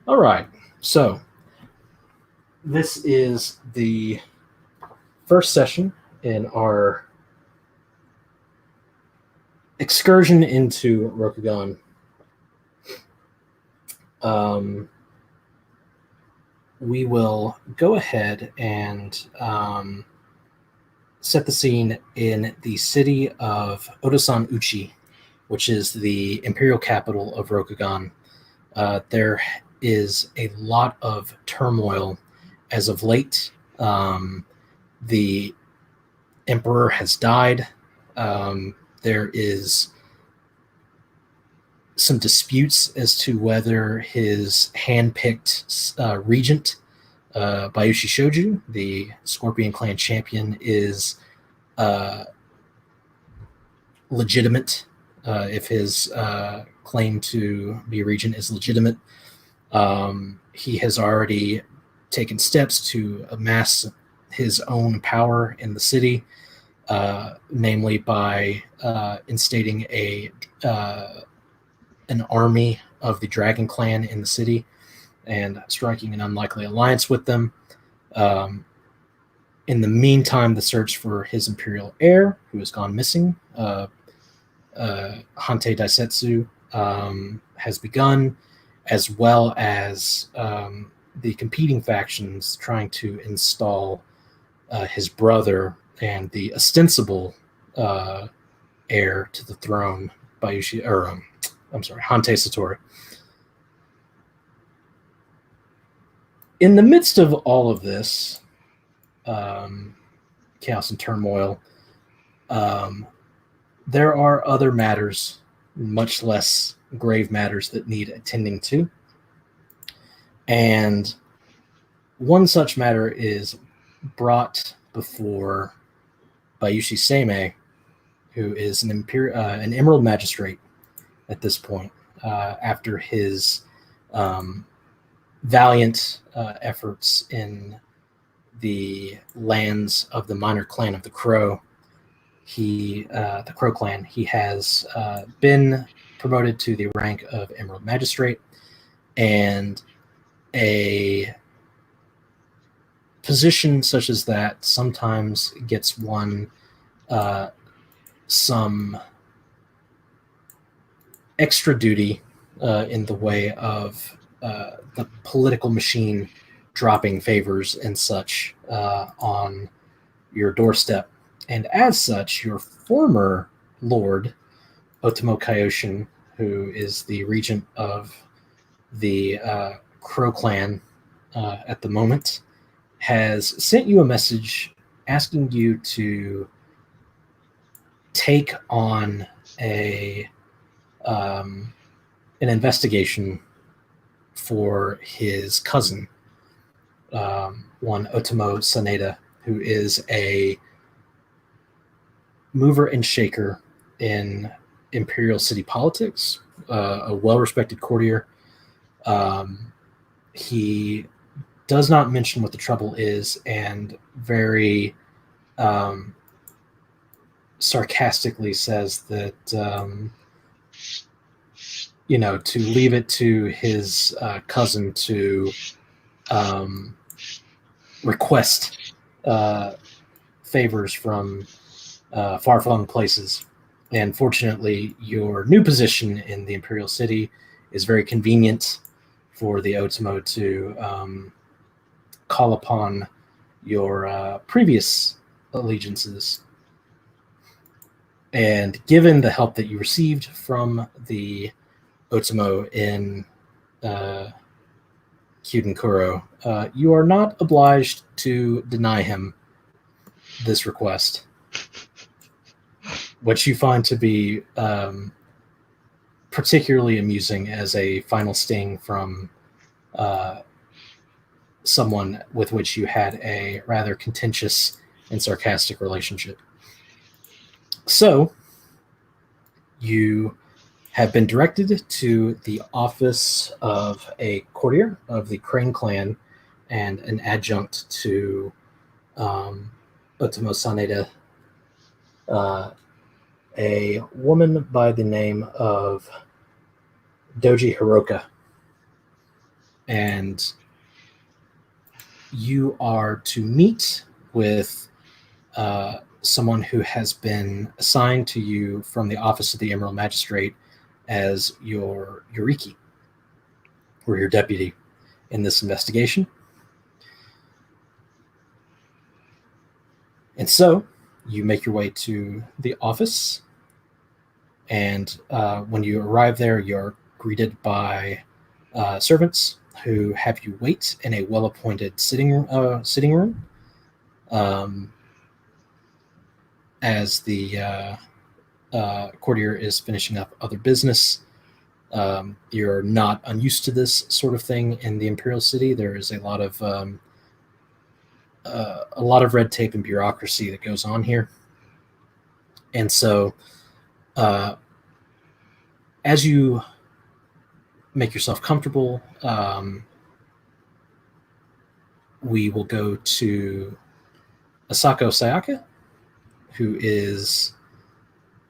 All right. So this is the first session in our excursion into Rokugan. We will go ahead and set the scene in the city of Otosan Uchi, which is the imperial capital of Rokugan. There is a lot of turmoil as of late. The emperor has died. There is some disputes as to whether his hand-picked regent, Bayushi Shoju, the Scorpion Clan champion, is legitimate, if his claim to be regent is legitimate. He has already taken steps to amass his own power in the city, namely by instating an army of the Dragon Clan in the city and striking an unlikely alliance with them. In the meantime, the search for his imperial heir, who has gone missing, Hante Daisetsu, has begun, as well as the competing factions trying to install his brother and the ostensible heir to the throne, Hante Satori. In the midst of all of this chaos and turmoil, there are other matters, much less grave matters, that need attending to. And one such matter is brought before Bayushi Seimei, who is an Emerald Magistrate at this point, after his valiant efforts in the lands of the minor clan of the Crow. The Crow clan, he has been promoted to the rank of Emerald Magistrate, and a position such as that sometimes gets one some extra duty in the way of the political machine dropping favors and such on your doorstep. And as such, your former lord, Otomo Kaioshin, who is the regent of the Crow clan at the moment, has sent you a message asking you to take on an investigation for his cousin, one Otomo Saneda, who is a mover and shaker in imperial city politics, a well-respected courtier. He does not mention what the trouble is, and very sarcastically says that to leave it to his cousin to request favors from far-flung places. And fortunately, your new position in the Imperial City is very convenient for the Otomo to call upon your previous allegiances. And given the help that you received from the Otomo in Kyudenkuro, you are not obliged to deny him this request, which you find to be particularly amusing as a final sting from someone with which you had a rather contentious and sarcastic relationship. So, you have been directed to the office of a courtier of the Crane clan and an adjunct to Otomo Saneda, a woman by the name of Doji Hiroka. and you are to meet with someone who has been assigned to you from the office of the Emerald Magistrate as your Yuriki, or your deputy in this investigation. And so you make your way to the office, and when you arrive there, you're greeted by servants who have you wait in a well-appointed sitting room. Um, as the courtier is finishing up other business. You're not unused to this sort of thing in the Imperial City. There is a lot of red tape and bureaucracy that goes on here, and so as you make yourself comfortable, we will go to Asako Sayaka, who is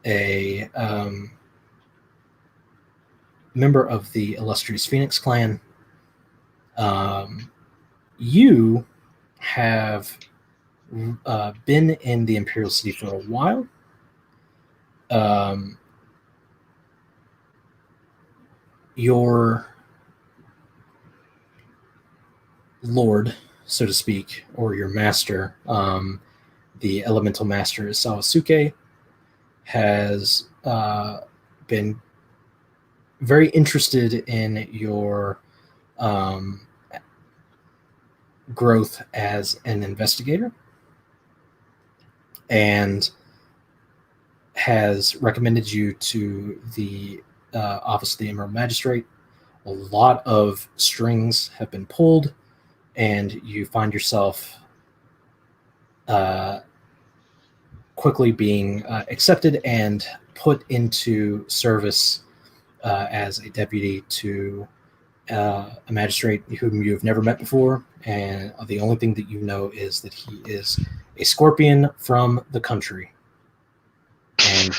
a member of the illustrious Phoenix clan. You have been in the Imperial City for a while. Your lord, so to speak, or your master, the elemental master Sawasuke, has been very interested in your growth as an investigator, and has recommended you to the office of the Emerald Magistrate. A lot of strings have been pulled, and you find yourself quickly being accepted and put into service as a deputy to a magistrate whom you've never met before, and the only thing that you know is that he is a scorpion from the country. And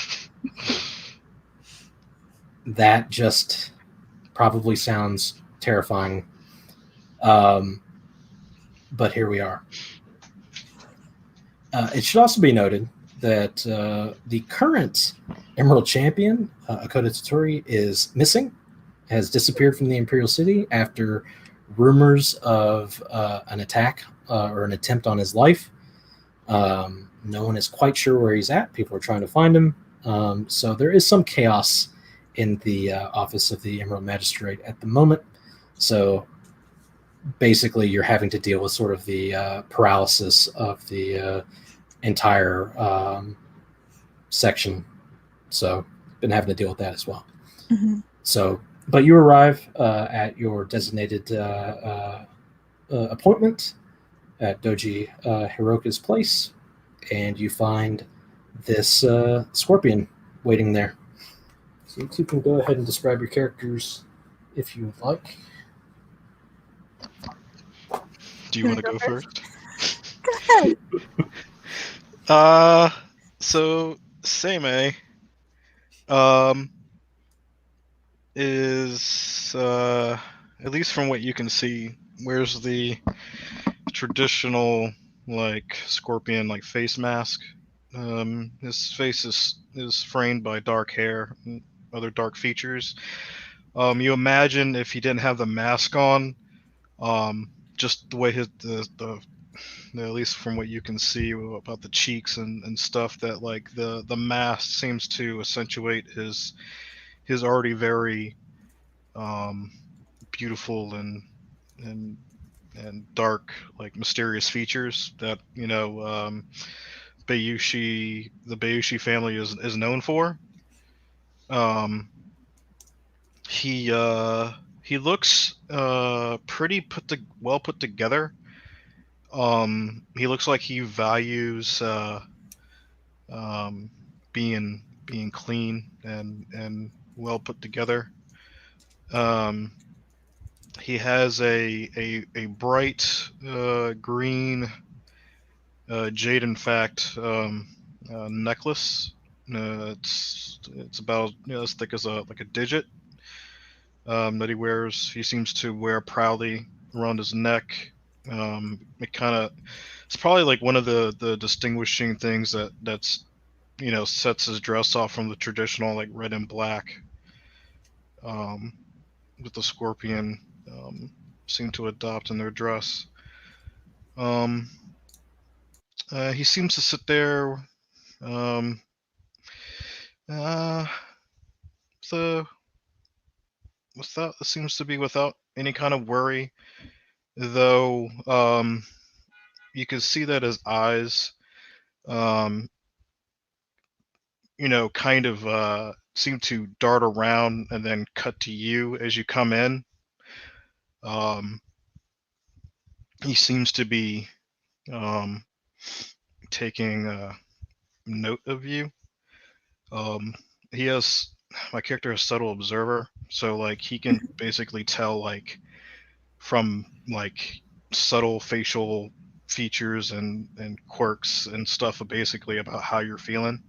that just probably sounds terrifying. But here we are. It should also be noted that the current Emerald Champion, Akoda Toturi, is missing, has disappeared from the Imperial City after rumors of an attack or an attempt on his life. No one is quite sure where he's at. People are trying to find him. So there is some chaos in the office of the Emerald Magistrate at the moment. So basically, you're having to deal with sort of the paralysis of the entire section. So been having to deal with that as well. Mm-hmm. So, but you arrive at your designated appointment at Doji Hiroka's place, and you find this scorpion waiting there. So you two can go ahead and describe your characters if you would like. Do you want to go first? Go ahead. So Seimei is at least from what you can see, wears the traditional like scorpion like face mask. His face is framed by dark hair and other dark features. You imagine if he didn't have the mask on, just the way the at least from what you can see about the cheeks and stuff, that like the mask seems to accentuate his already very beautiful and dark, like mysterious features that the Bayushi family is known for. He looks pretty well put together. He looks like he values being clean and well put together. He has a bright green jade, in fact, necklace. It's about as thick as a digit. that he wears. He seems to wear proudly around his neck. It kind of it's probably like one of the distinguishing things that's sets his dress off from the traditional like red and black. Um, with the scorpion seem to adopt in their dress. Um, he seems to sit there. Um, uh, the without seems to be without any kind of worry, though. You can see that his eyes, um, kind of seem to dart around and then cut to you as you come in. Um, he seems to be um, taking note of you. Um, he has my character has subtle observer, so like he can basically tell like from like subtle facial features and quirks and stuff basically about how you're feeling.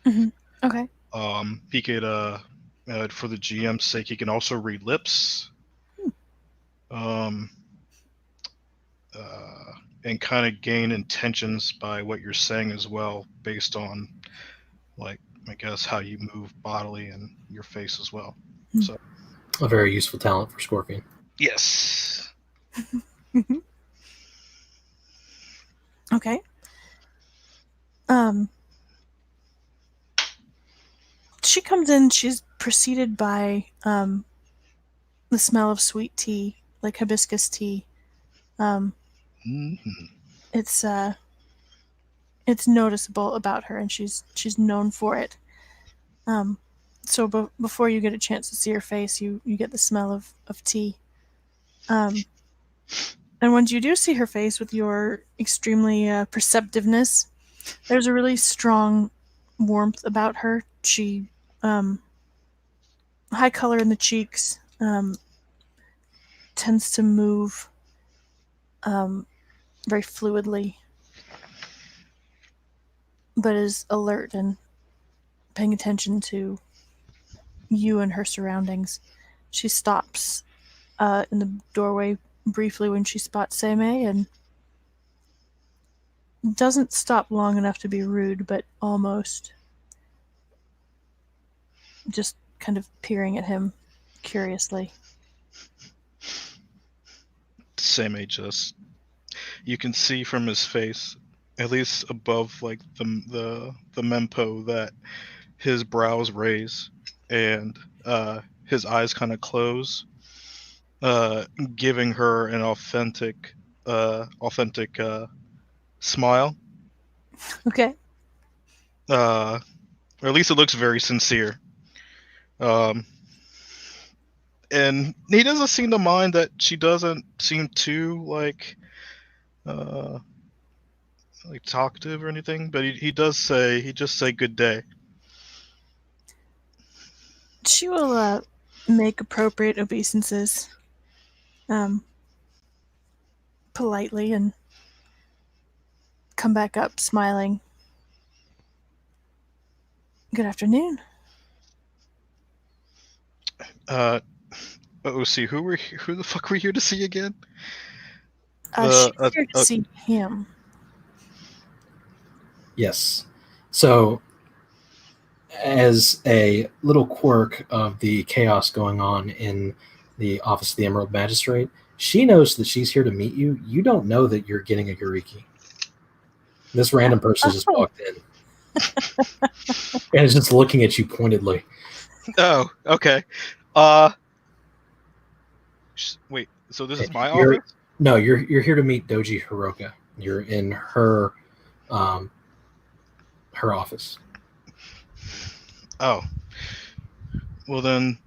Mm-hmm. Okay. He could for the GM's sake, he can also read lips. Um, and kind of gain intentions by what you're saying as well, based on like I guess how you move bodily and your face as well. So A very useful talent for Scorpion. yes. Okay. She comes in, she's preceded by the smell of sweet tea, like hibiscus tea. Mm-hmm. It's noticeable about her, and she's known for it. So before you get a chance to see her face, you get the smell of tea. And once you do see her face with your extremely perceptiveness, there's a really strong warmth about her. She high color in the cheeks, tends to move very fluidly, but is alert and paying attention to you and her surroundings. She stops in the doorway briefly when she spots Seimei and doesn't stop long enough to be rude, but almost. Just kind of peering at him curiously. Same just you can see from his face, at least above like the mempo, that his brows raise and his eyes kind of close, giving her an authentic smile. Okay. Or at least it looks very sincere. And he doesn't seem to mind that she doesn't seem too like talkative or anything, but he just say good day. She will make appropriate obeisances politely and come back up smiling. Good afternoon. OC, who the fuck were you here to see again? She's here to see him. Yes. So, as a little quirk of the chaos going on in the office of the Emerald Magistrate, she knows that she's here to meet you. You don't know that you're getting a Yuriki. This random person just walked in and is just looking at you pointedly. Oh, okay. Wait. So this is my office? No, you're here to meet Doji Hiroka. You're in her office. Oh. Well then,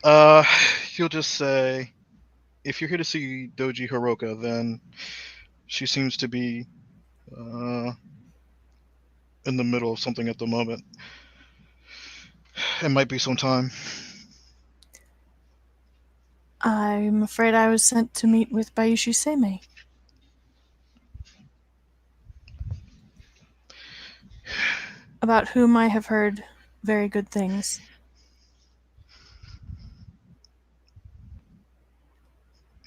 you'll just say, if you're here to see Doji Hiroka, then she seems to be in the middle of something at the moment. It might be some time. I'm afraid I was sent to meet with Bayushi Seimei. About whom I have heard very good things.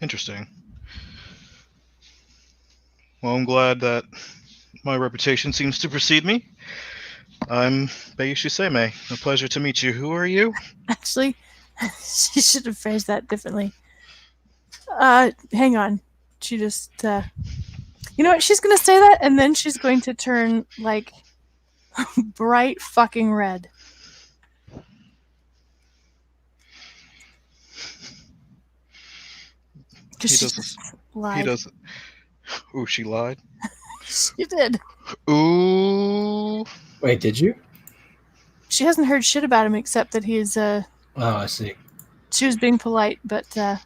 Interesting. Well, I'm glad that my reputation seems to precede me. I'm Bayushi Seimei. A pleasure to meet you. Who are you? Actually, she should have phrased that differently. Hang on. She just, you know what? She's going to say that, and then she's going to turn, like, bright fucking red. Because she just lied. He doesn't. Ooh, she lied. She did. Ooh. Wait, did you? She hasn't heard shit about him except that he's, Oh, I see. she was being polite, but, I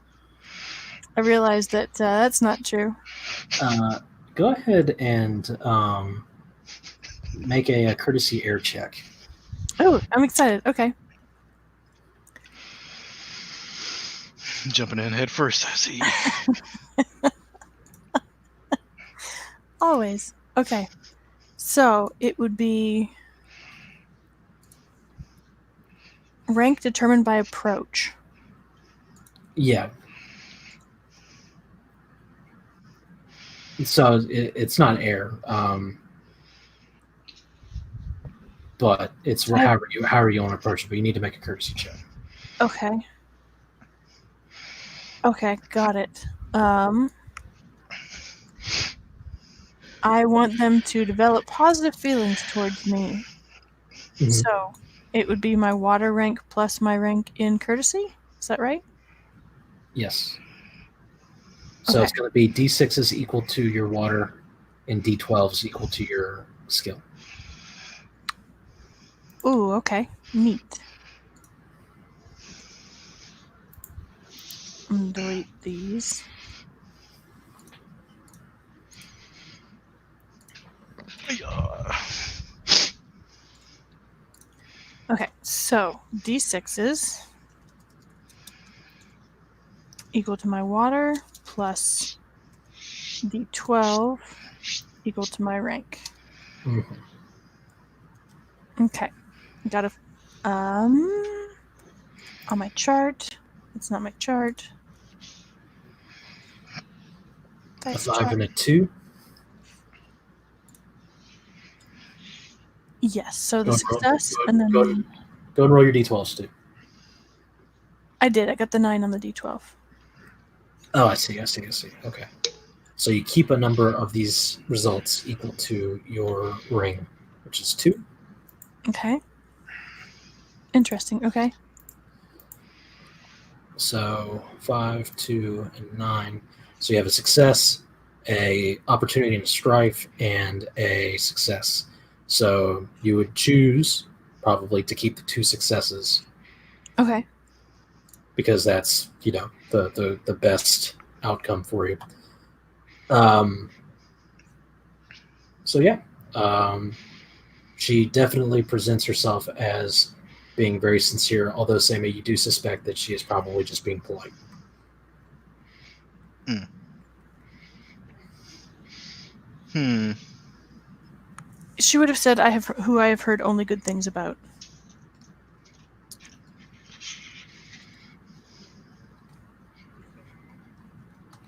realized that, that's not true. Go ahead and make a courtesy air check. Oh, I'm excited. Okay. Jumping in head first, I see. Always. Okay. So it would be rank determined by approach. Yeah. So it's not air, but it's however you want to approach it. But you need to make a courtesy check. Okay. Okay, got it. I want them to develop positive feelings towards me. Mhm. So it would be my water rank plus my rank in courtesy? Is that right? Yes. So Okay. it's going to be D6 is equal to your water, and D12 is equal to your skill. Ooh, okay. Neat. I'm gonna delete these. Okay, so D6s equal to my water plus D12 equal to my rank. Mhm. Okay, got a on my chart. It's not my chart. A Dice 5 chart. and a 2. Yes, so the Go- success go- and then go- the, Go and roll your D12s too. I did. I got the 9 on the D12. Oh, I see. Okay. So you keep a number of these results equal to your ring, which is 2. Okay. Interesting. Okay. So 5, 2, and 9. So you have a success, a opportunity and a strife, and a success. So you would choose probably to keep the 2 successes Okay. because that's the best outcome for you. So yeah, she definitely presents herself as being very sincere, although Sammy, you do suspect that she is probably just being polite. She would have said, "I have heard only good things about."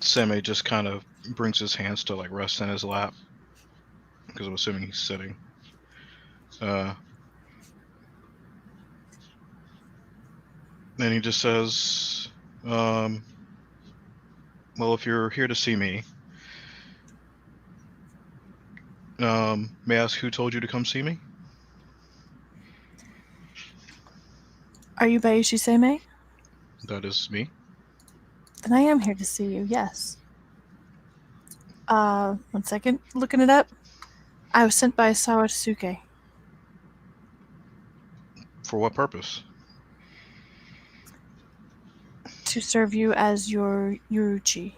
Seme just kind of brings his hands to like rest in his lap because I'm assuming he's sitting. Then he just says, "Well, if you're here to see me, may I ask who told you to come see me?" Are you Bayushi Seimei? That is me. Then I am here to see you. Yes. 1 second. Looking it up. I was sent by Sawatsuke For what purpose? to serve you as your Yuriki.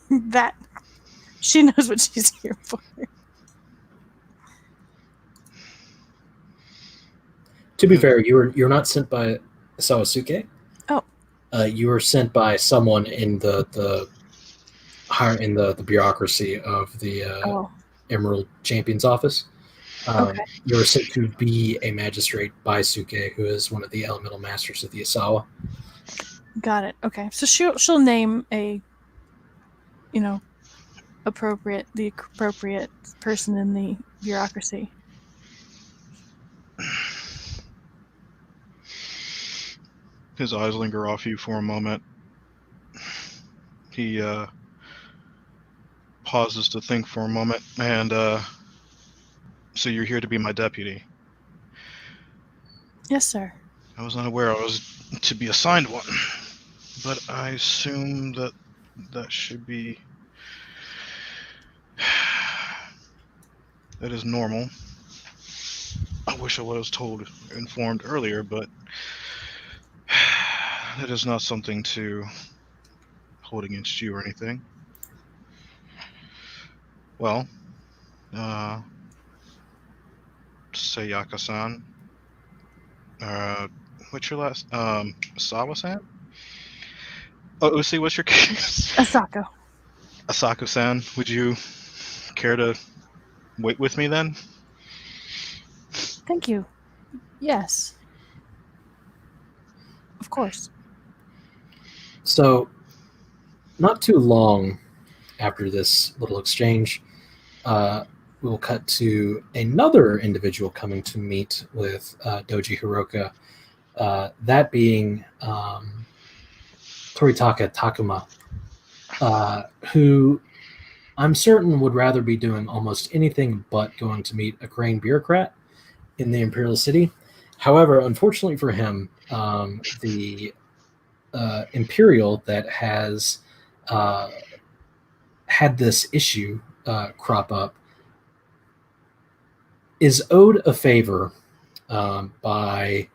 That she knows what she's here for. To be fair, you're not sent by Sawasuke. Oh. You were sent by someone in the bureaucracy of the Emerald Champion's office. Okay. You were sent to be a magistrate by Suke, who is one of the elemental masters of the Asawa. Got it. Okay, so she'll name the appropriate person in the bureaucracy. His eyes linger off you for a moment. He pauses to think for a moment, and so you're here to be my deputy. Yes, sir. I was unaware I was to be assigned one, but I assume that should be... that is normal. I wish I was informed earlier, but that is not something to hold against you or anything. Well, Sayaka-san. What's your last? Sawa-san? Oh, Usi, what's your case? Asako. Asako-san, would you care to wait with me then? Thank you. Yes. Of course. So, not too long after this little exchange, we'll cut to another individual coming to meet with Doji Hiroka, that being Toritaka Takuma, who I'm certain would rather be doing almost anything but going to meet a Crane bureaucrat in the Imperial City. However, unfortunately for him, the Imperial that has had this issue crop up is owed a favor by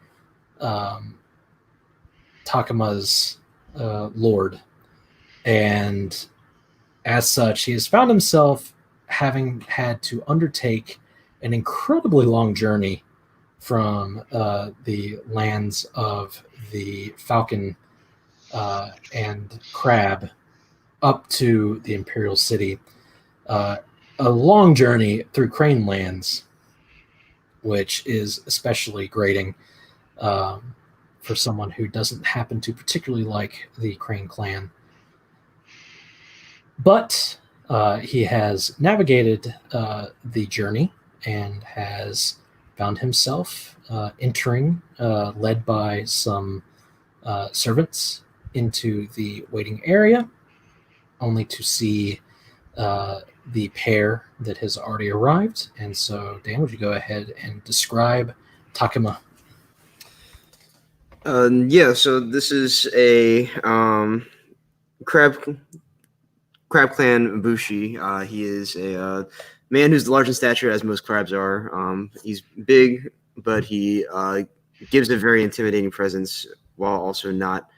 Takuma's lord, and as such, he has found himself having had to undertake an incredibly long journey from the lands of the Falcon and Crab up to the Imperial City. A long journey through Crane lands, which is especially grating for someone who doesn't happen to particularly like the Crane clan. But he has navigated the journey and has found himself entering, led by some servants, into the waiting area, only to see the pair that has already arrived. And so, Dan, would you go ahead and describe Takuma? Yeah, so this is a crab clan Bushi. He is a man who's large in stature, as most crabs are. He's big, but he gives a very intimidating presence while also not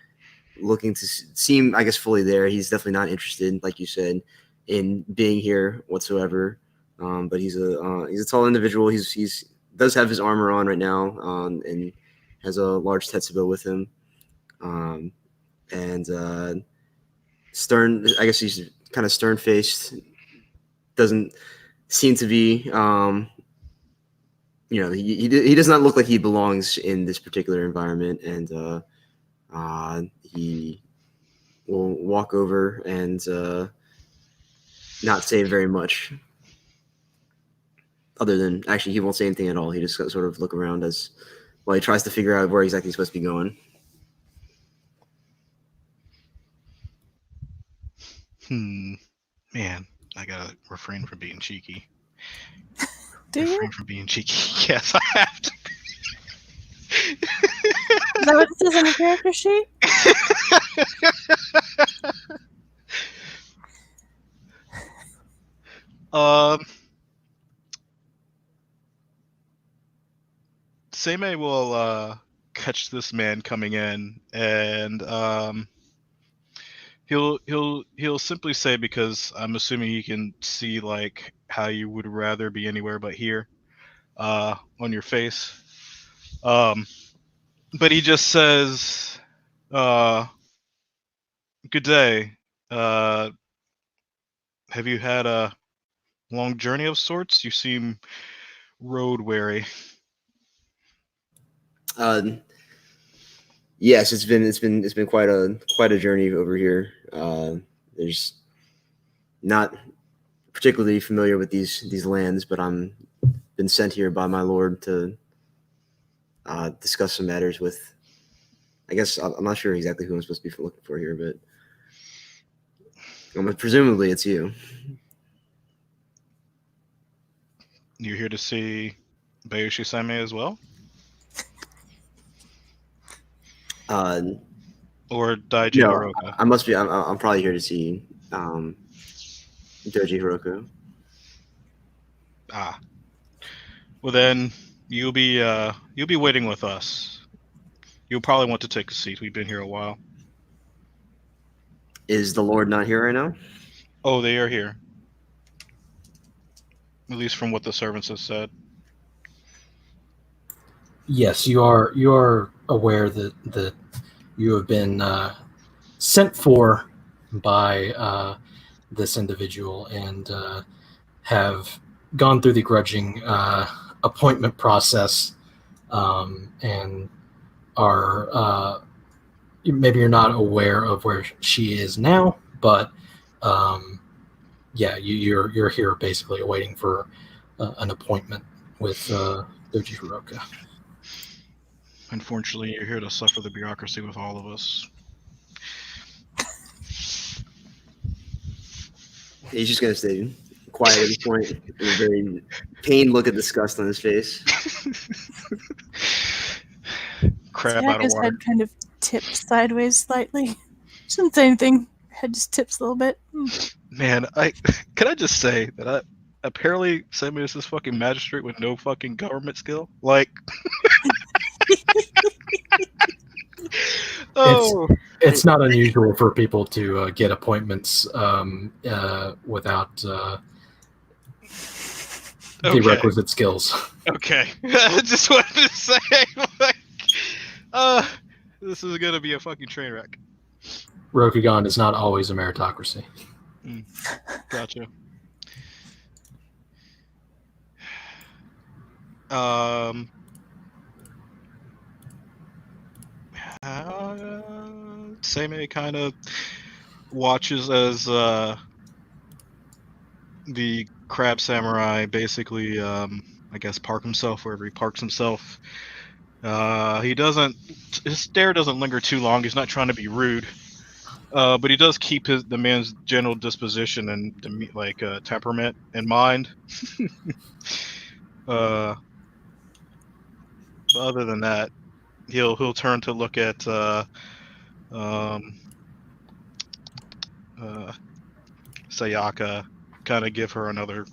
looking to seem, I guess, fully there. He's definitely not interested, like you said, in being here whatsoever. But he's a tall individual. He's does have his armor on right now, and has a large Tetsubo with him. And stern, I guess he's kind of stern-faced. Doesn't seem to be, he does not look like he belongs in this particular environment. And he will walk over and not say very much. Other than, actually, he won't say anything at all. He just sort of look around while he tries to figure out where exactly he's supposed to be going. Man, I gotta refrain from being cheeky. Do you? Refrain from being cheeky. Yes, I have to. Is that what it says on the character sheet? Seimei will catch this man coming in, and he'll simply say, because I'm assuming he can see like how you would rather be anywhere but here, on your face. But he just says, "Good day. Have you had a long journey of sorts? You seem road weary." Yes, it's been quite a journey over here. There's not particularly familiar with these lands, but I'm been sent here by my lord to discuss some matters with. I guess I'm not sure exactly who I'm supposed to be looking for here, but presumably it's you. You're here to see Bayushi Same as well? Or Daiji No, Hiroka? I must be. I'm probably here to see Doji Hiroko. Ah. Well then, you'll be waiting with us. You'll probably want to take a seat. We've been here a while. Is the Lord not here right now? Oh, they are here. At least from what the servants have said. Yes, you are aware that you have been sent for by this individual and have gone through the grudging appointment process, and are maybe you're not aware of where she is now, but yeah, you're here basically waiting for an appointment with Doji Hiroka. Unfortunately, you're here to suffer the bureaucracy with all of us. He's just gonna stay quiet at this point, with a very pained look of disgust on his face. Crab out of Sayaka's water. head kind of tips sideways slightly. She doesn't say anything. Her head just tips a little bit. Man, can I just say that apparently Same is this fucking magistrate with no fucking government skill? Like oh, It's not unusual for people to get appointments without the requisite skills. Okay. I just wanted to say, like, this is gonna be a fucking train wreck. Rokugan is not always a meritocracy. Gotcha. Seimei kind of watches as the crab samurai basically, I guess, park himself wherever he parks himself. His stare doesn't linger too long. He's not trying to be rude, but he does keep the man's general disposition and temperament in mind. But other than that, he'll turn to look at Sayaka, kind of give her another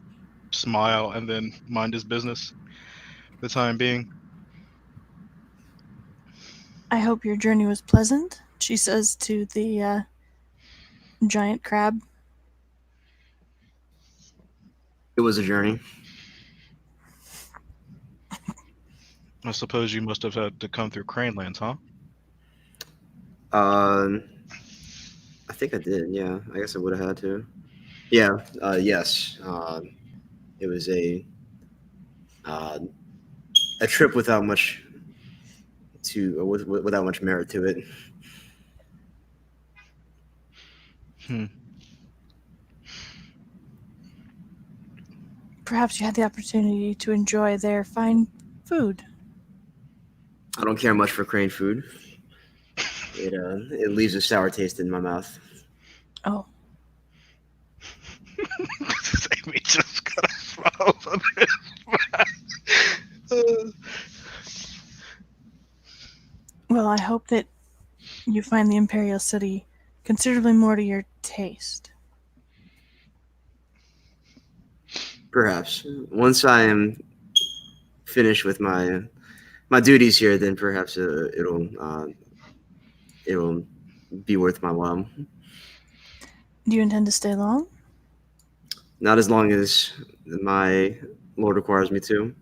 smile, and then mind his business for the time being. I hope your journey was pleasant, she says to the giant crab. It was a journey. I suppose you must have had to come through Cranelands, huh? I think I did. Yeah, I guess I would have had to. Yeah. Yes. It was a trip without much without much merit to it. Perhaps you had the opportunity to enjoy their fine food. I don't care much for crane food. It leaves a sour taste in my mouth. Oh. Amy just got a smile on his Well, I hope that you find the Imperial City considerably more to your taste. Perhaps once I am finished with my duties here, then perhaps it'll be worth my while. Do you intend to stay long? Not as long as my lord requires me to.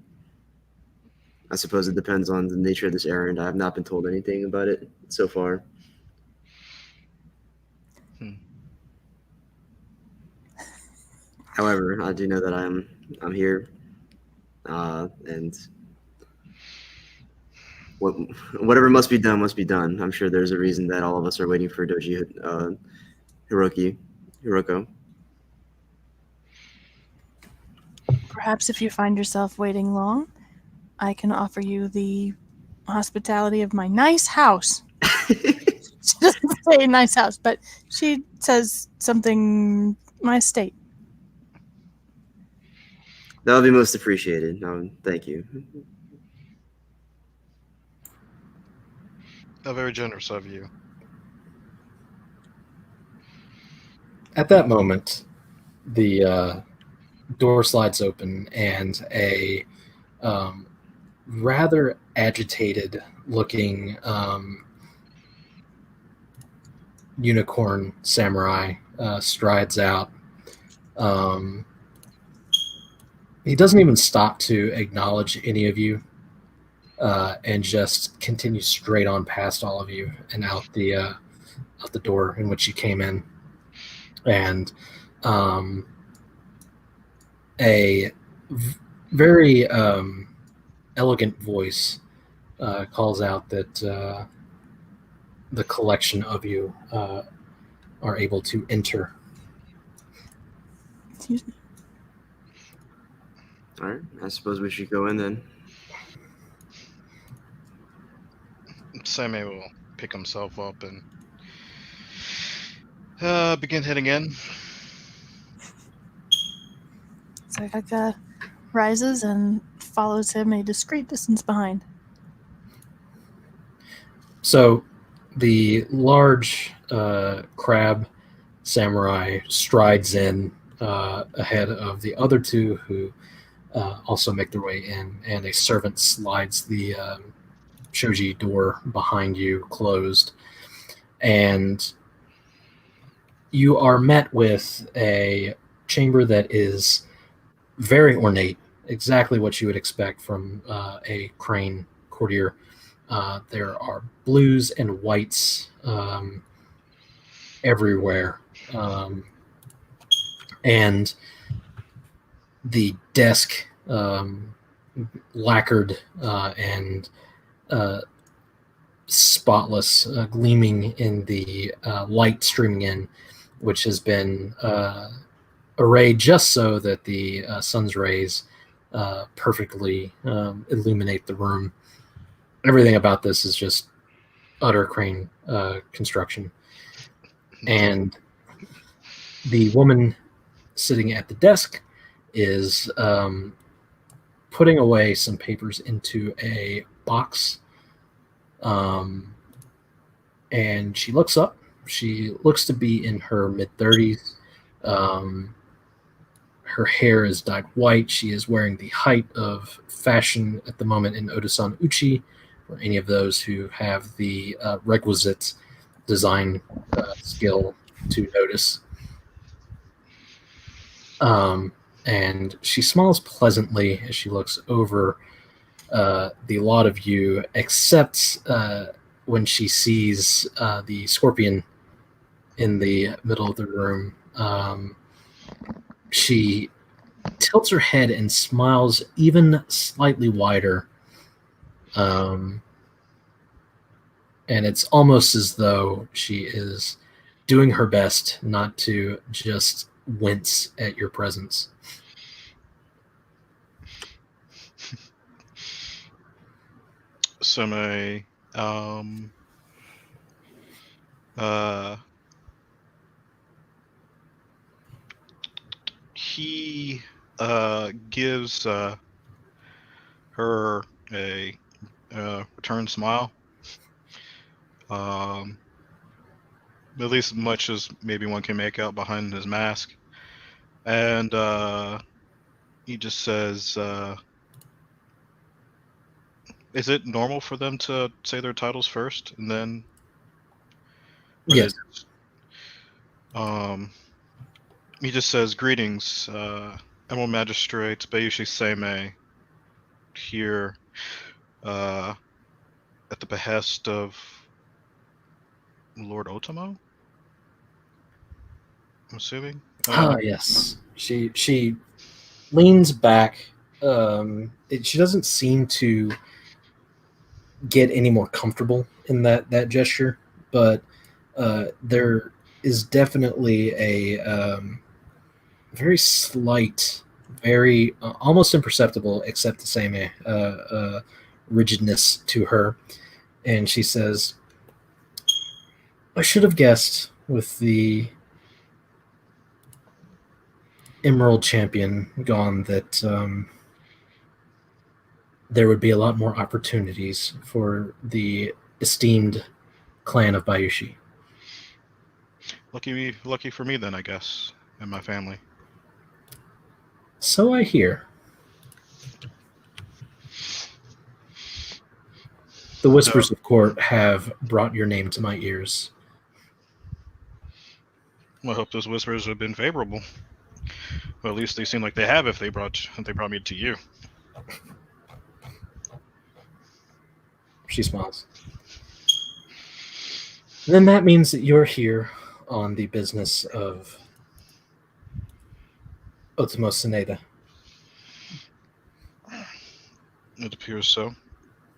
I suppose it depends on the nature of this errand. I have not been told anything about it so far. However, I do know that I'm here, and whatever must be done must be done. I'm sure there's a reason that all of us are waiting for Doji Hiroko. Perhaps if you find yourself waiting long, I can offer you the hospitality of my nice house. She doesn't say nice house, but she says something, my estate. That would be most appreciated. Thank you. Very generous of you. At that moment, the door slides open, and a rather agitated-looking unicorn samurai strides out. He doesn't even stop to acknowledge any of you, and just continues straight on past all of you and out the door in which you came in. And a very elegant voice calls out that the collection of you are able to enter. Excuse me. All right, I suppose we should go in then. Sammy will pick himself up and begin heading in. Sakaka rises and follows him a discreet distance behind. So the large crab samurai strides in ahead of the other two, who also make their way in, and a servant slides the shoji door behind you closed, and you are met with a chamber that is very ornate, exactly what you would expect from a crane courtier. There are blues and whites everywhere, and the desk lacquered and spotless, gleaming in the light streaming in, which has been arrayed just so that the sun's rays perfectly illuminate the room. Everything about this is just utter crane construction. And the woman sitting at the desk is putting away some papers into a box. And she looks up. She looks to be in her mid-30s. Her hair is dyed white. She is wearing the height of fashion at the moment in Odasan Uchi, for any of those who have the requisite design skill to notice. And she smiles pleasantly as she looks over the lot of you, except when she sees the scorpion in the middle of the room. She tilts her head and smiles even slightly wider. And it's almost as though she is doing her best not to just wince at your presence. Same he gives her a return smile, at least much as maybe one can make out behind his mask, and he just says, is it normal for them to say their titles first and then? Yes. He just says, "Greetings, Emerald Magistrate Bayushi Seimei, here at the behest of Lord Otomo, I'm assuming." Yes. She leans back. She doesn't seem to get any more comfortable in that gesture, but there is definitely a very slight, very almost imperceptible, except the same rigidness to her. And she says, I should have guessed with the Emerald Champion gone that there would be a lot more opportunities for the esteemed clan of Bayushi. Lucky for me then, I guess, and my family. So I hear. The whispers of court have brought your name to my ears. Well, I hope those whispers have been favorable. Well, at least they seem like they have if they brought me to you. She smiles. Then that means that you're here on the business of Otomo Saneda. It appears so.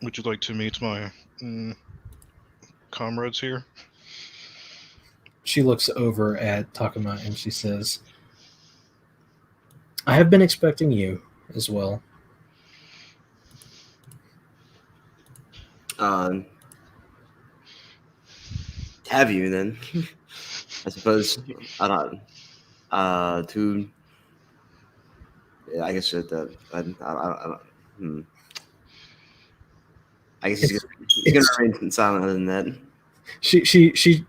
Would you like to meet my comrades here? She looks over at Takuma and she says, I have been expecting you as well. Have you then? I suppose. I don't. To. Yeah, I guess I guess he's gonna remain silent other than that. She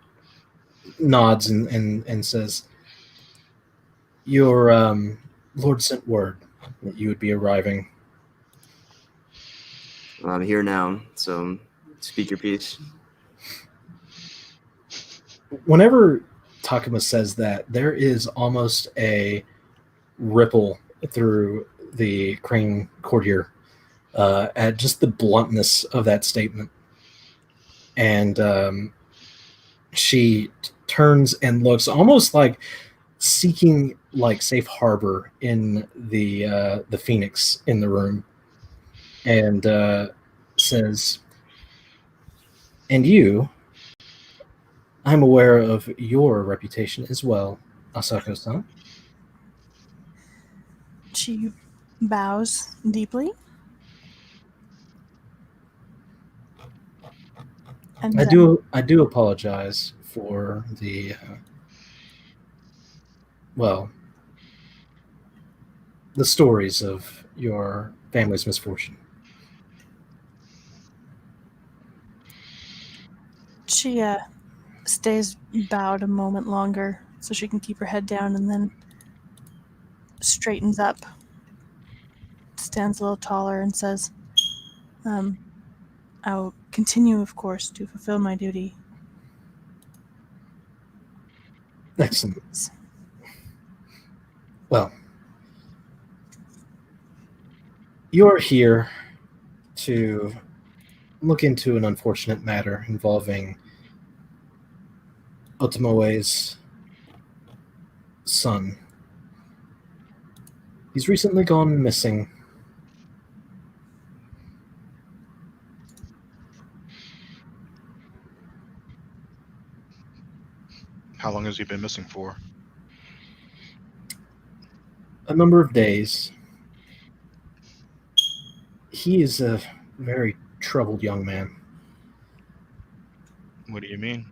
nods and says, your Lord sent word that you would be arriving. I'm here now, so speak your piece. Whenever Takuma says that, there is almost a ripple through the Crane courtier at just the bluntness of that statement. And she turns and looks almost like seeking like safe harbor in the Phoenix in the room, and says, and you, I'm aware of your reputation as well, Asako-san. She bows deeply. And I do apologize for the the stories of your family's misfortune. She stays bowed a moment longer so she can keep her head down, and then straightens up, stands a little taller, and says, I'll continue, of course, to fulfill my duty. Excellent. Well, you're here to look into an unfortunate matter involving Otomoe's son. He's recently gone missing. How long has he been missing for? A number of days. He is a very troubled young man. What do you mean?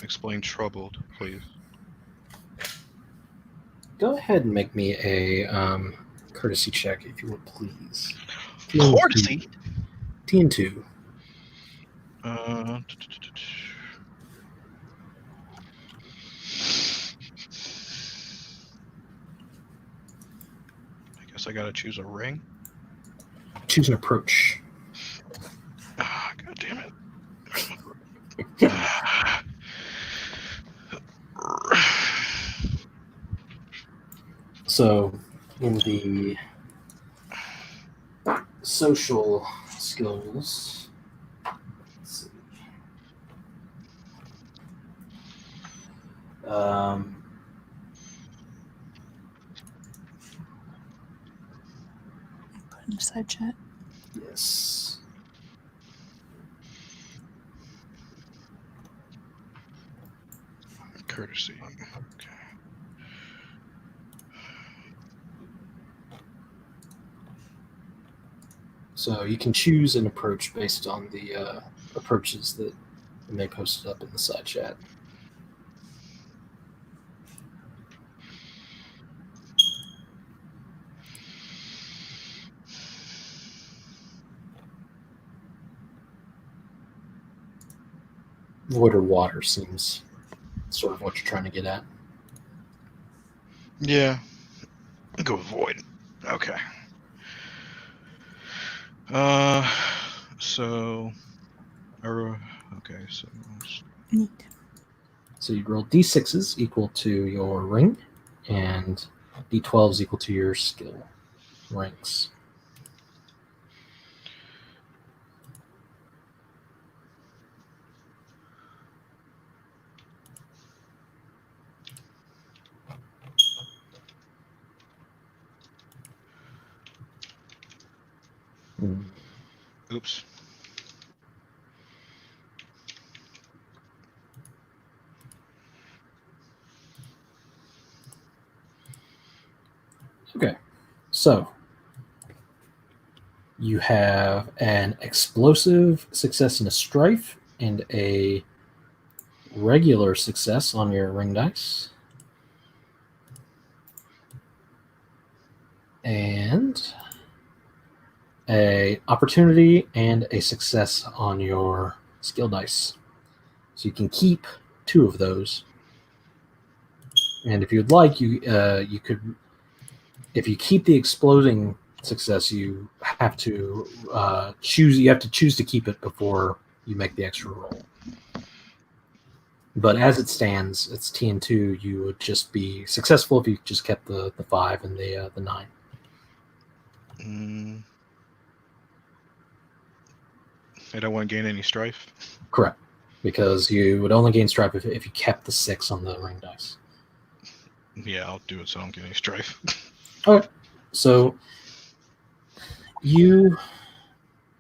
Explain troubled, please. Go ahead and make me a courtesy check, if you would, please. Courtesy? TN2. I guess I gotta choose a ring. Choose an approach. Ah, God damn it. So, in the social skills, let's see. Put in a side chat. Yes. Courtesy. Okay. So you can choose an approach based on the approaches that they posted up in the side chat. Void or water seems sort of what you're trying to get at. Yeah. Go with void. Okay. So. Okay, so. Neat. So you roll d6s equal to your ring, and d12s equal to your skill ranks. Oops. Okay, so you have an explosive success and a strife, and a regular success on your ring dice. And a opportunity and a success on your skill dice. So you can keep 2 of those. And if you'd like, you could, if you keep the exploding success, you have to choose. You have to choose to keep it before you make the extra roll. But as it stands, it's TN2. You would just be successful if you just kept the 5 and the 9. I don't want to gain any strife. Correct, because you would only gain strife if you kept the 6 on the ring dice. Yeah, I'll do it so I don't get any strife. Okay, so you,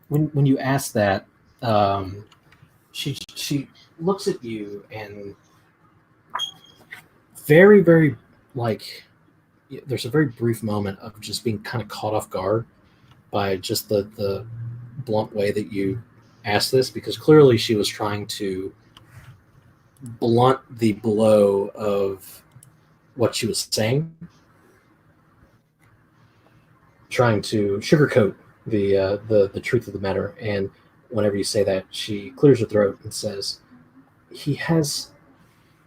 when you ask that, she looks at you and very, very, like, there's a very brief moment of just being kind of caught off guard by just the blunt way that you asked this, because clearly she was trying to blunt the blow of what she was saying, trying to sugarcoat the truth of the matter. And whenever you say that, she clears her throat and says, "He has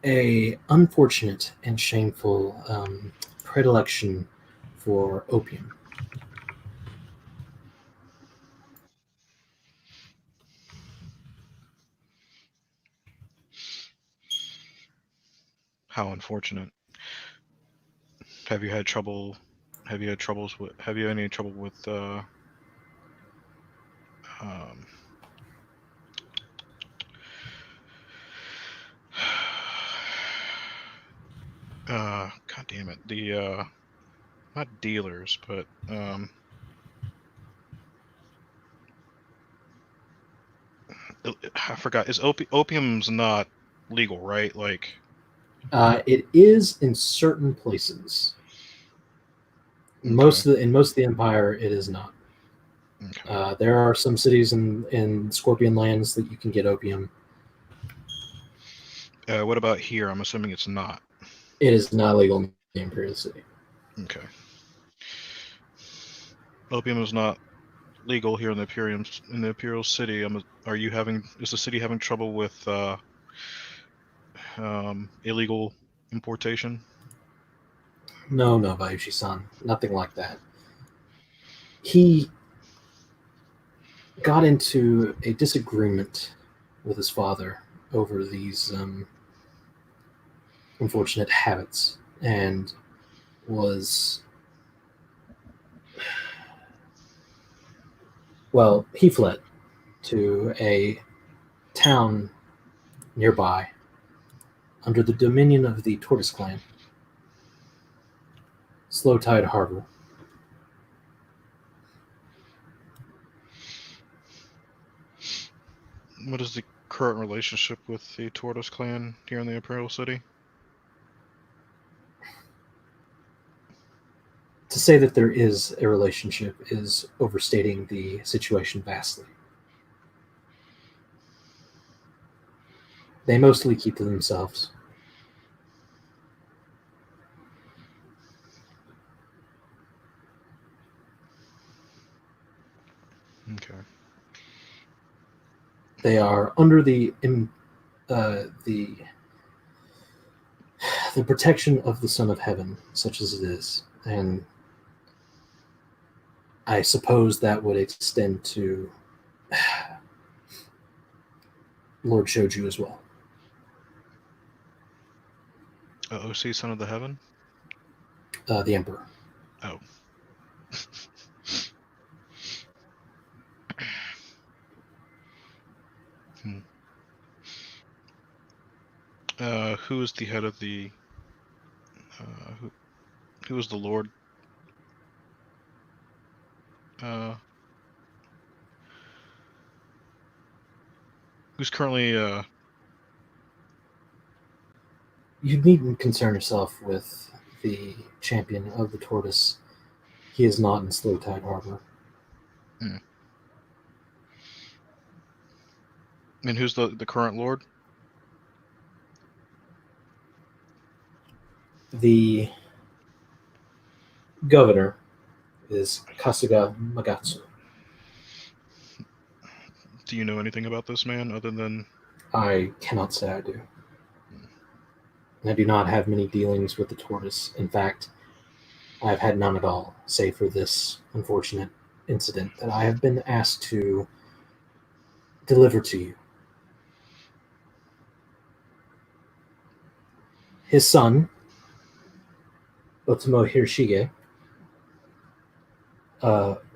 a unfortunate and shameful predilection for opium." How unfortunate. Have you had trouble? Have you had troubles with? Have you had any trouble with? God damn it! The not dealers, but I forgot. Is opium's not legal, right? Like, It is in certain places. In most of the empire, it is not. Okay. There are some cities in Scorpion lands that you can get opium. What about here? I'm assuming it's not. It is not legal in the Imperial City. Okay. Opium is not legal here in the Imperial City. Is the city having trouble with illegal importation? No, Bayushi-san, nothing like that. He got into a disagreement with his father over these unfortunate habits, and he fled to a town nearby under the dominion of the Tortoise Clan, Slow Tide Harbor. What is the current relationship with the Tortoise Clan here in the Imperial City? To say that there is a relationship is overstating the situation vastly. They mostly keep to themselves. Okay. They are under the protection of the Son of Heaven, such as it is, and I suppose that would extend to Lord Shoju as well. OC, Son of the Heaven? The Emperor. Oh. Who is the head of the... who is the Lord? Who's currently... You needn't concern yourself with the champion of the tortoise. He is not in Slow Tide Harbor. And who's the current Lord? The governor is Kasuga Magatsu. Do you know anything about this man other than... I cannot say I do. I do not have many dealings with the tortoise. In fact, I've had none at all, save for this unfortunate incident that I have been asked to deliver to you. His son, Otomo Hiroshige,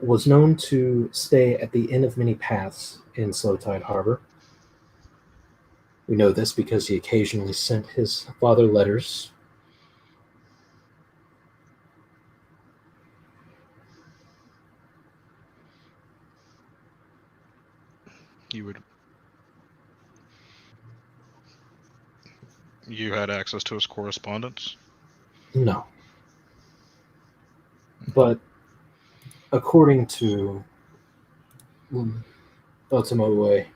was known to stay at the Inn of Many Paths in Slow Tide Harbor. We know this because he occasionally sent his father letters. You had access to his correspondence? No. But according to Otomo Ue,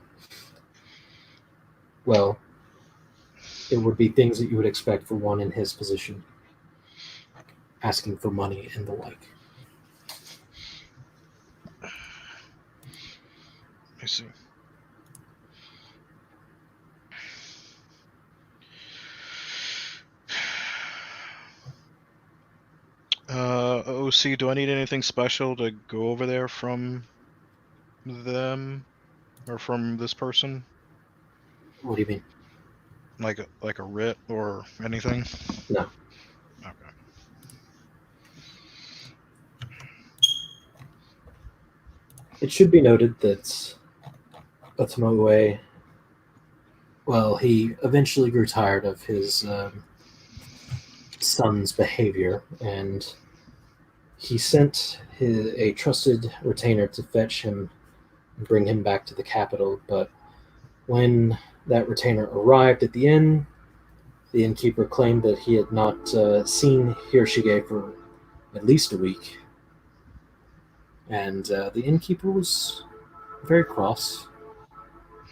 well, it would be things that you would expect for one in his position, asking for money and the like. I see. OC, do I need anything special to go over there from them? Or from this person? What do you mean? Like a writ or anything? No. Okay. It should be noted that Otomo Ue, well, he eventually grew tired of his son's behavior, and he sent a trusted retainer to fetch him and bring him back to the capital. But when that retainer arrived at the inn, the innkeeper claimed that he had not seen Hiroshige for at least a week. And the innkeeper was very cross,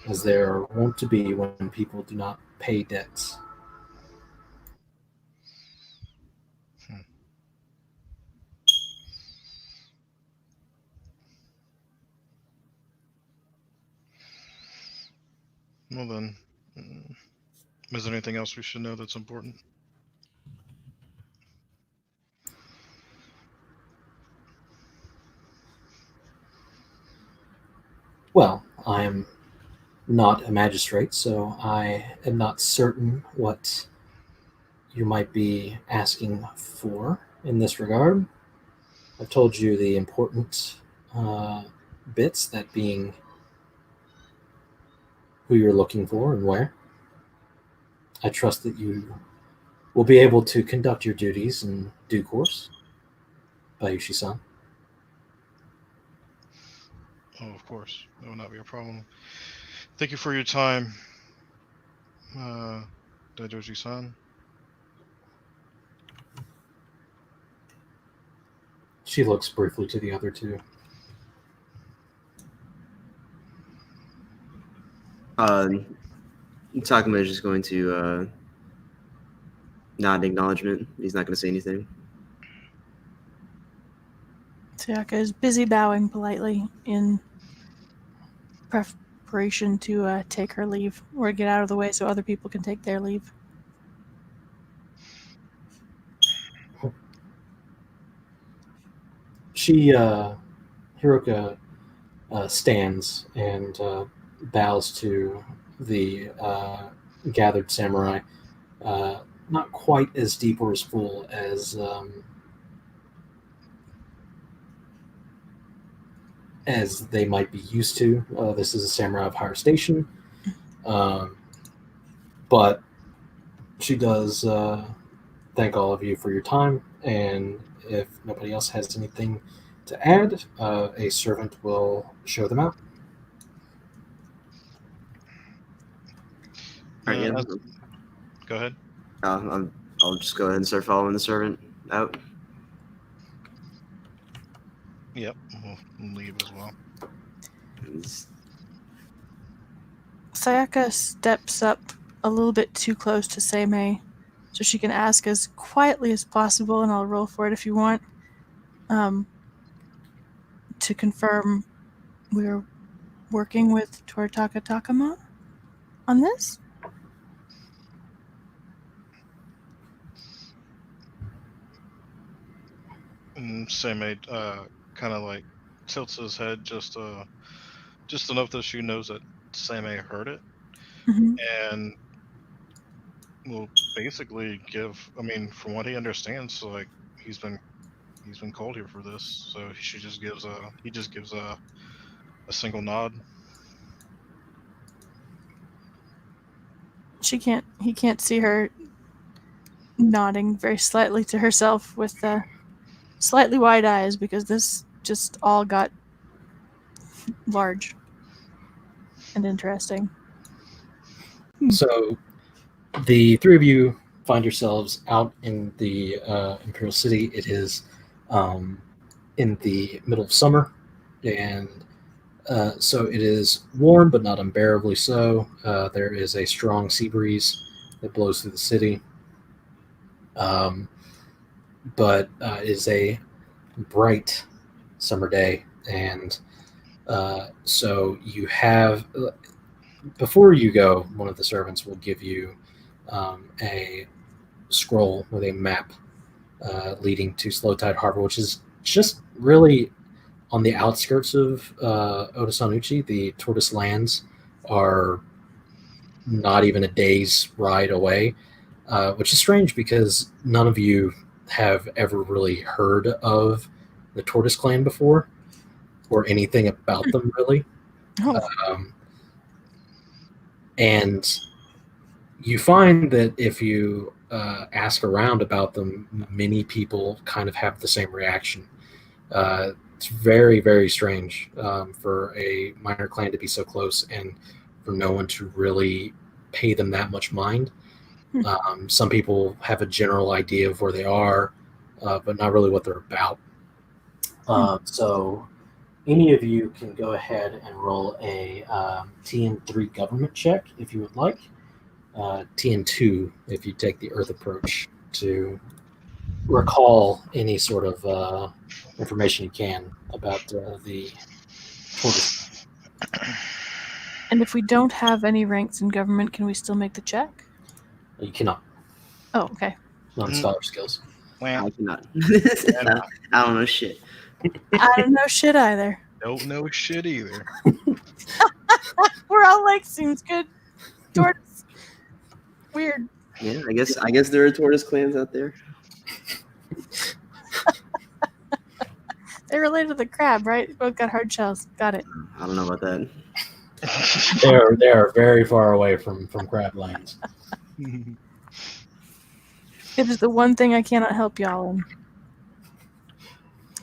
as they are wont to be when people do not pay debts. Well then, is there anything else we should know that's important? Well, I am not a magistrate, so I am not certain what you might be asking for in this regard. I've told you the important bits, that being who you're looking for and where. I trust that you will be able to conduct your duties in due course, Bayushi-san. Oh, of course. That would not be a problem. Thank you for your time, Daijoji-san. She looks briefly to the other two. Takuma is just going to nod in acknowledgement. He's not going to say anything. Sayaka is busy bowing politely in preparation to take her leave or get out of the way so other people can take their leave. She, Hiroka, stands and bows to the gathered samurai, not quite as deep or as full as they might be used to. This is a samurai of higher station, but she does thank all of you for your time, and if nobody else has anything to add, a servant will show them out. All right, yeah. Go ahead. I'll just go ahead and start following the servant out. Yep, we'll leave as well. Sayaka steps up a little bit too close to Seimei so she can ask as quietly as possible, and I'll roll for it if you want, to confirm we're working with Toritaka Takuma on this? Seimei kind of like tilts his head just enough that she knows that Seimei heard it, Mm-hmm. and will basically give. I mean, from what he understands, like he's been called here for this, so he just gives a single nod. He can't see her nodding very slightly to herself with slightly wide eyes because this just all got large and interesting. So the three of you find yourselves out in the Imperial City. It is in the middle of summer, and so it is warm but not unbearably so. There is a strong sea breeze that blows through the city, but it is a bright summer day, and so you have, before you go, one of the servants will give you a scroll with a map leading to Slow Tide Harbor, which is just really on the outskirts of Otosanuchi. The Tortoise Lands are not even a day's ride away, which is strange because none of you have ever really heard of the Tortoise Clan before or anything about them, really. Oh, And you find that if you ask around about them, many people kind of have the same reaction. It's very, very strange for a minor clan to be so close and for no one to really pay them that much mind. Some people have a general idea of where they are, but not really what they're about. So any of you can go ahead and roll a TN3 government check if you would like. TN2 if you take the Earth approach to recall any sort of information you can about the tortoise. and if we don't have any ranks in government, can we still make the check? You cannot. Oh, okay. Not scholar skills. Well, I cannot. I don't know shit. I don't know shit either. don't know shit either. We're all like, seems good. Tortoise. Weird. Yeah, I guess there are tortoise clans out there. They're related to the crab, right? Both got hard shells. Got it. I don't know about that. They are very far away from crablands. It is the one thing I cannot help y'all in.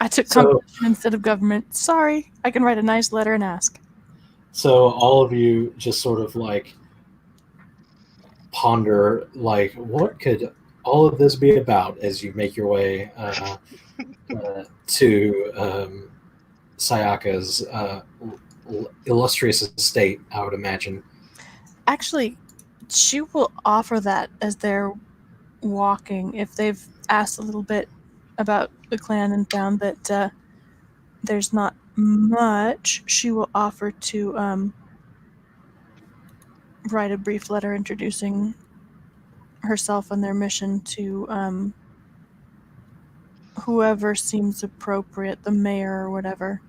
I took So- competition instead of government. Sorry. I can write a nice letter and ask. So all of you just sort of like ponder, like, what could all of this be about as you make your way to Sayaka's illustrious estate, I would imagine. Actually, she will offer that as they're walking. If they've asked a little bit about the clan and found that there's not much, she will offer to write a brief letter introducing herself and their mission to whoever seems appropriate, the mayor or whatever,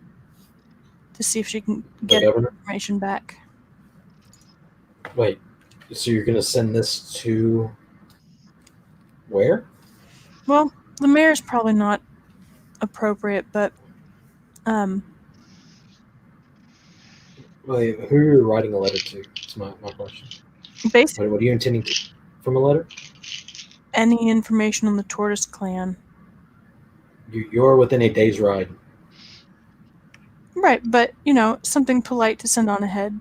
to see if she can get governor? information back. Wait, so you're going to send this to where? Well, the mayor's probably not appropriate, but Wait, who are you writing a letter to? That's my question. basically What are you intending from a letter? any information on the Tortoise clan. You're within a day's ride. Right, but, something polite to send on ahead.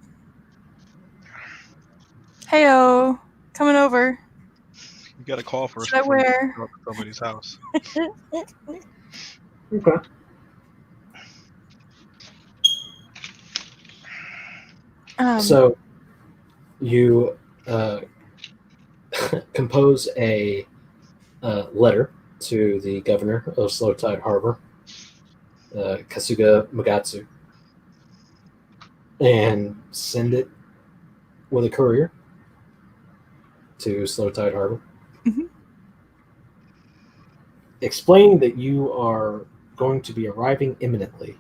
Heyo, coming over. You got to call first. Should I before you wear? go to somebody's house. Okay. So you compose a letter to the governor of Slow Tide Harbor, Kasuga Magatsu, and send it with a courier to Slow Tide Harbor. Mhm. Explain that you are going to be arriving imminently.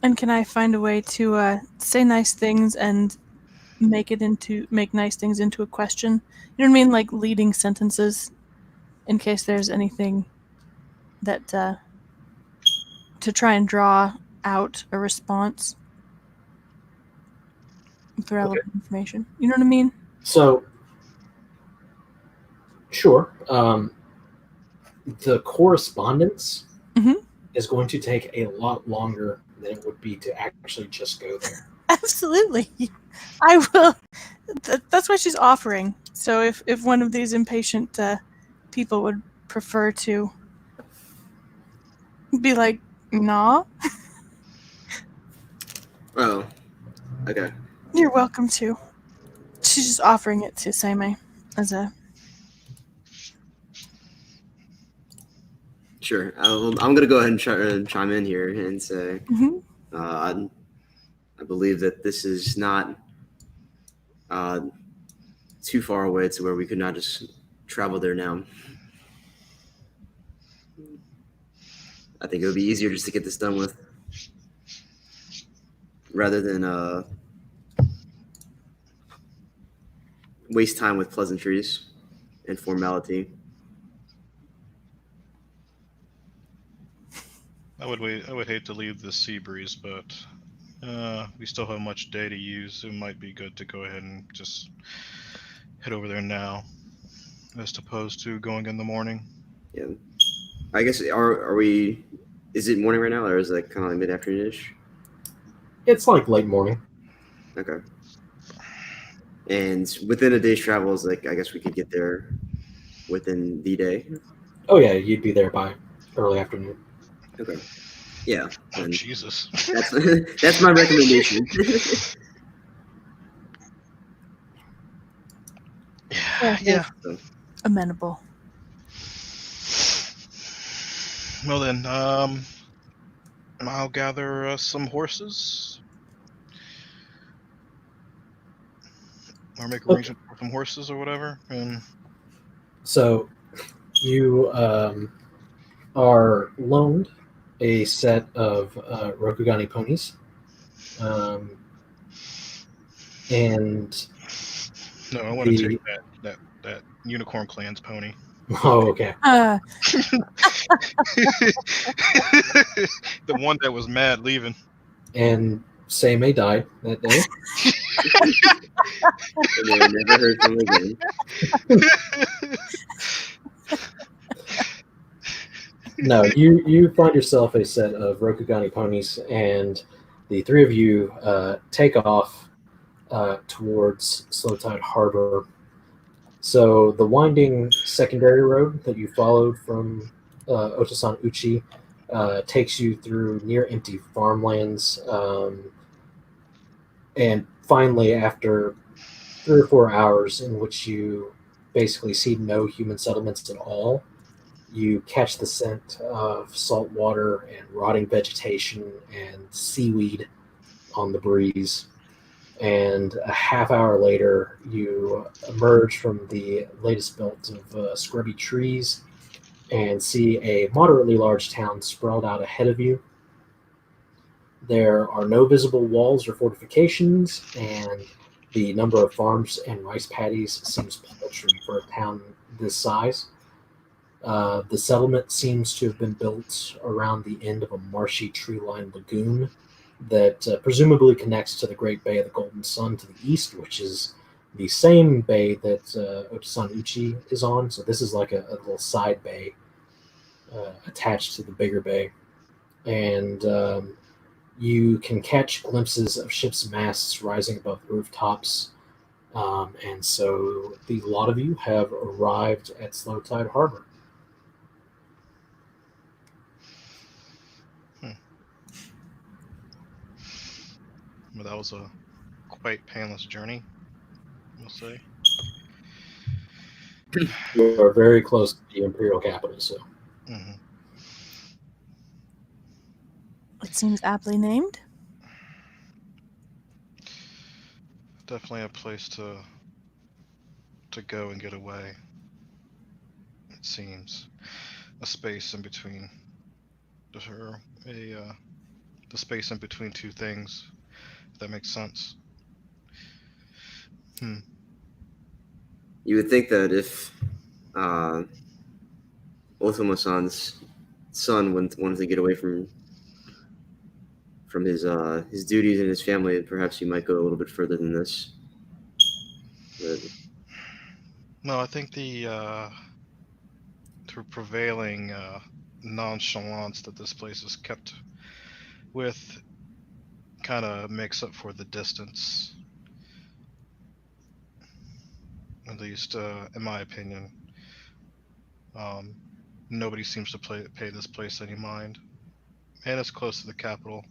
And can I find a way to say nice things and make nice things into a question? You know what I mean? Like leading sentences in case there's anything that to try and draw out a response with relevant information. You know what I mean? So, sure. The correspondence Mhm. is going to take a lot longer than it would be to actually just go there. Absolutely. I will. That's what she's offering. So if one of these impatient people would prefer to be like, nah, Oh, okay. you're welcome to. She's just offering it to Seimei as a. Sure. I'm gonna go ahead and chime in here and say, Mhm. I believe that this is not too far away to where we could not just travel there now. I think it would be easier just to get this done with, rather than waste time with pleasantries and formality. I would hate to leave the sea breeze, but we still have much day to use. It might be good to go ahead and just head over there now, as opposed to going in the morning. Yeah. I guess are we? Is it morning right now, or is it kind of like mid-afternoonish? It's like late morning. Okay. And within a day's travel is like, I guess we could get there within the day. Oh yeah, you'd be there by early afternoon. Okay. Yeah. Oh then Jesus! that's my recommendation. Yeah. Amenable. Well then, I'll gather some horses, or make arrangements for some horses or whatever, and So you are loaned a set of Rokugani ponies, and no, I want to take that Unicorn Clan's pony. oh, okay. The one that was mad leaving. And Seimei died that day. And they never heard from him again. No, you find yourself a set of Rokugani ponies, and the three of you take off towards Slow Tide Harbor. So the winding secondary road that you followed from Otosan Uchi takes you through near empty farmlands, and finally, after 3 or 4 hours in which you basically see no human settlements at all, you catch the scent of salt water and rotting vegetation and seaweed on the breeze. And a half hour later, you emerge from the latest belt of scrubby trees and see a moderately large town sprawled out ahead of you. There are no visible walls or fortifications, and the number of farms and rice paddies seems paltry for a town this size. The settlement seems to have been built around the end of a marshy tree-lined lagoon that presumably connects to the Great Bay of the Golden Sun to the east, which is the same bay that Otosan Uchi is on. So this is like a little side bay attached to the bigger bay. And you can catch glimpses of ships' masts rising above rooftops. And so the lot of you have arrived at Slow Tide Harbor. But that was a quite painless journey, I'll say. You are very close to the Imperial capital, so. Mm-hmm. It seems aptly named. Definitely a place to go and get away. It seems a space in between the space in between two things. If that makes sense. You would think that if Otomo-san's son wanted to get away from his duties and his family, perhaps he might go a little bit further than this. But No, I think the prevailing nonchalance that this place is kept with kind of makes up for the distance. At least, in my opinion. Nobody seems to pay this place any mind. And it's close to the capital.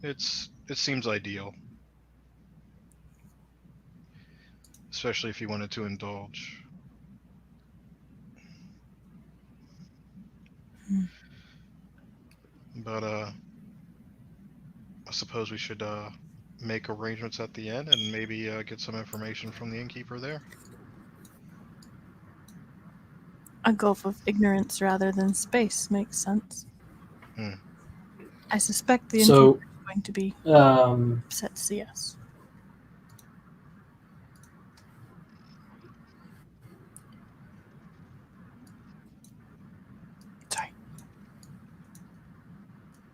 It seems ideal. Especially if you wanted to indulge. But I suppose we should make arrangements at the inn and maybe get some information from the innkeeper there. A gulf of ignorance rather than space makes sense. I suspect the innkeeper is going to be upset to see us. Sorry.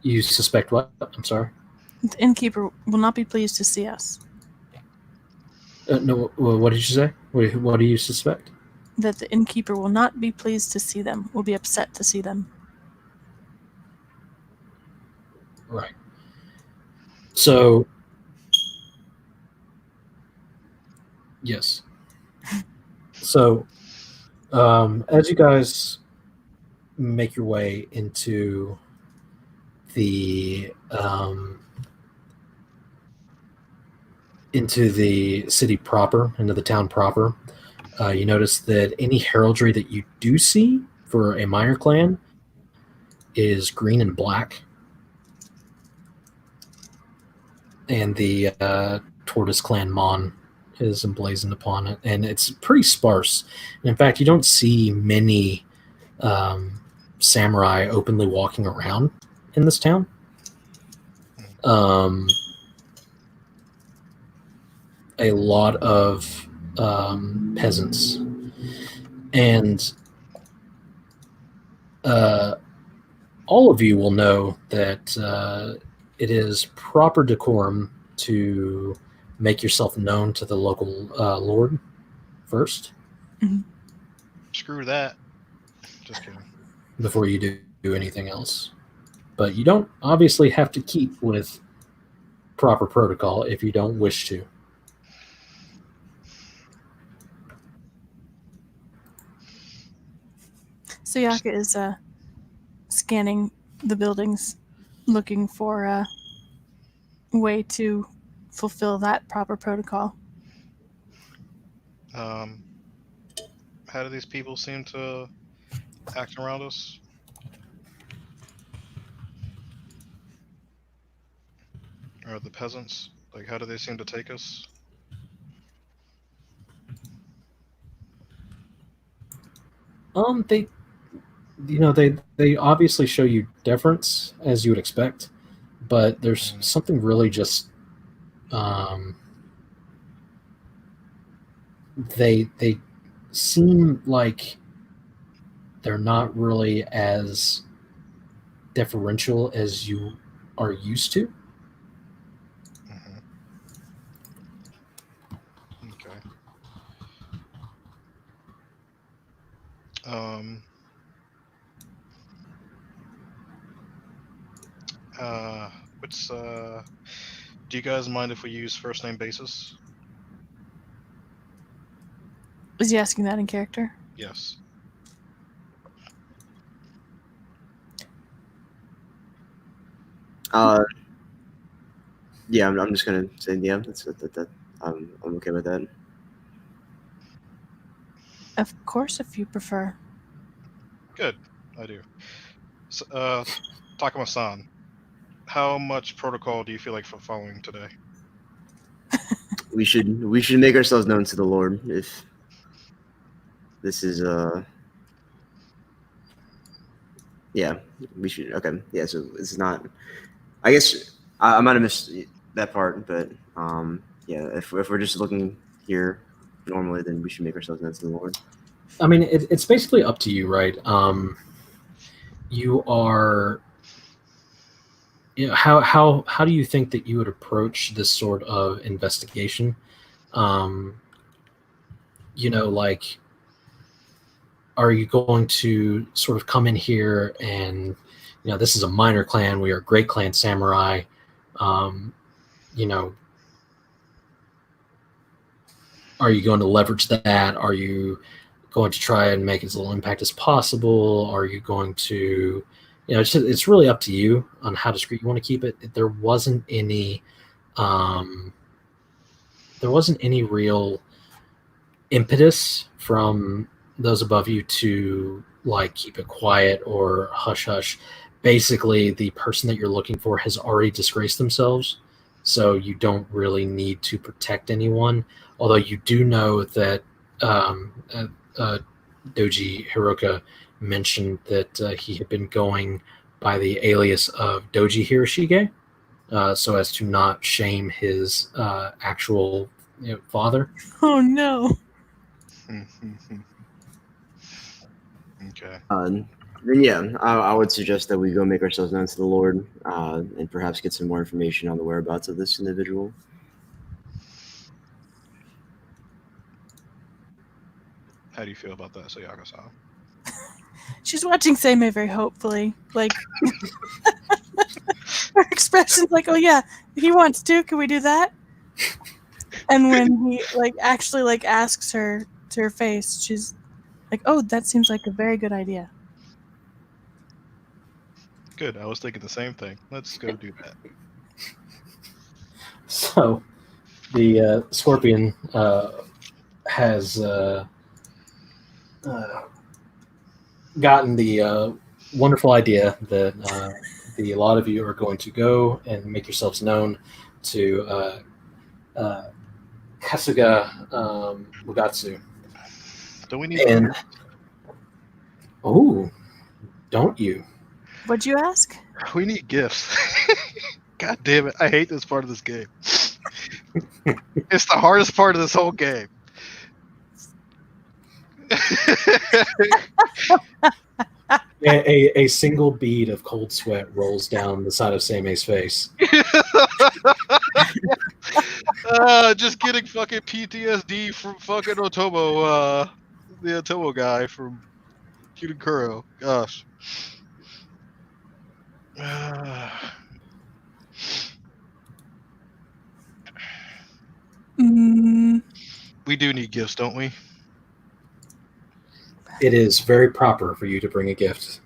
You suspect what? I'm sorry. The innkeeper will not be pleased to see us. No, what did you say? What do you suspect? That the innkeeper will not be pleased to see them, will be upset to see them. Right. So, yes. So, as you guys make your way into the city proper, into the town proper, you notice that any heraldry that you do see for a minor clan is green and black. And the Tortoise Clan Mon is emblazoned upon it. And it's pretty sparse. And in fact, you don't see many samurai openly walking around in this town. A lot of peasants. And all of you will know that it is proper decorum to make yourself known to the local lord first. Mm-hmm. Screw that. Just kidding. Before you do anything else. But you don't obviously have to keep with proper protocol if you don't wish to. Sayaka is scanning the buildings, looking for a way to fulfill that proper protocol. How do these people seem to act around us? Or the peasants? Like, how do they seem to take us? They, they obviously show you deference as you would expect, but there's something really just, they seem like they're not really as deferential as you are used to. Mhm. Okay. What's do you guys mind if we use first name basis? Is he asking that in character? Yes. Yeah, I'm just gonna say yeah. I'm okay with that. Of course, if you prefer. Good. I do. So, Takuma-san, how much protocol do you feel like following today? We should make ourselves known to the Lord if this is yeah, we should. Okay, yeah. So it's not. I guess I might have missed that part, but yeah. If we're just looking here normally, then we should make ourselves known to the Lord. I mean, it's basically up to you, right? You are. You know, how do you think that you would approach this sort of investigation? Um, like, are you going to sort of come in here and, this is a minor clan, we are great clan samurai, um, you know, are you going to leverage that? Are you going to try and make as little impact as possible? Are you going to, it's really up to you on how discreet you want to keep it. Um, there wasn't any real impetus from those above you to like keep it quiet or hush hush. Basically, the person that you're looking for has already disgraced themselves, so you don't really need to protect anyone. Although you do know that um, Doji Hiroka mentioned that he had been going by the alias of Doji Hiroshige, so as to not shame his actual father. Oh no. Okay. Then yeah, I would suggest that we go make ourselves known to the Lord, and perhaps get some more information on the whereabouts of this individual. How do you feel about that, Sayaka-san? She's watching Seimei very hopefully. Like her expression's like, oh yeah, he wants to, can we do that? And when he like actually like asks her to her face, she's like, oh, that seems like a very good idea. Good. I was thinking the same thing. Let's go do that. So the scorpion has gotten the wonderful idea that a lot of you are going to go and make yourselves known to Kasuga Mugatsu. Do we need? And oh, don't you? What'd you ask? We need gifts. God damn it! I hate this part of this game. It's the hardest part of this whole game. A single bead of cold sweat rolls down the side of Seimei's face. Just getting fucking PTSD from fucking Otomo, the Otomo guy from Kuro. Gosh. Mm, We do need gifts, don't we? It is very proper for you to bring a gift.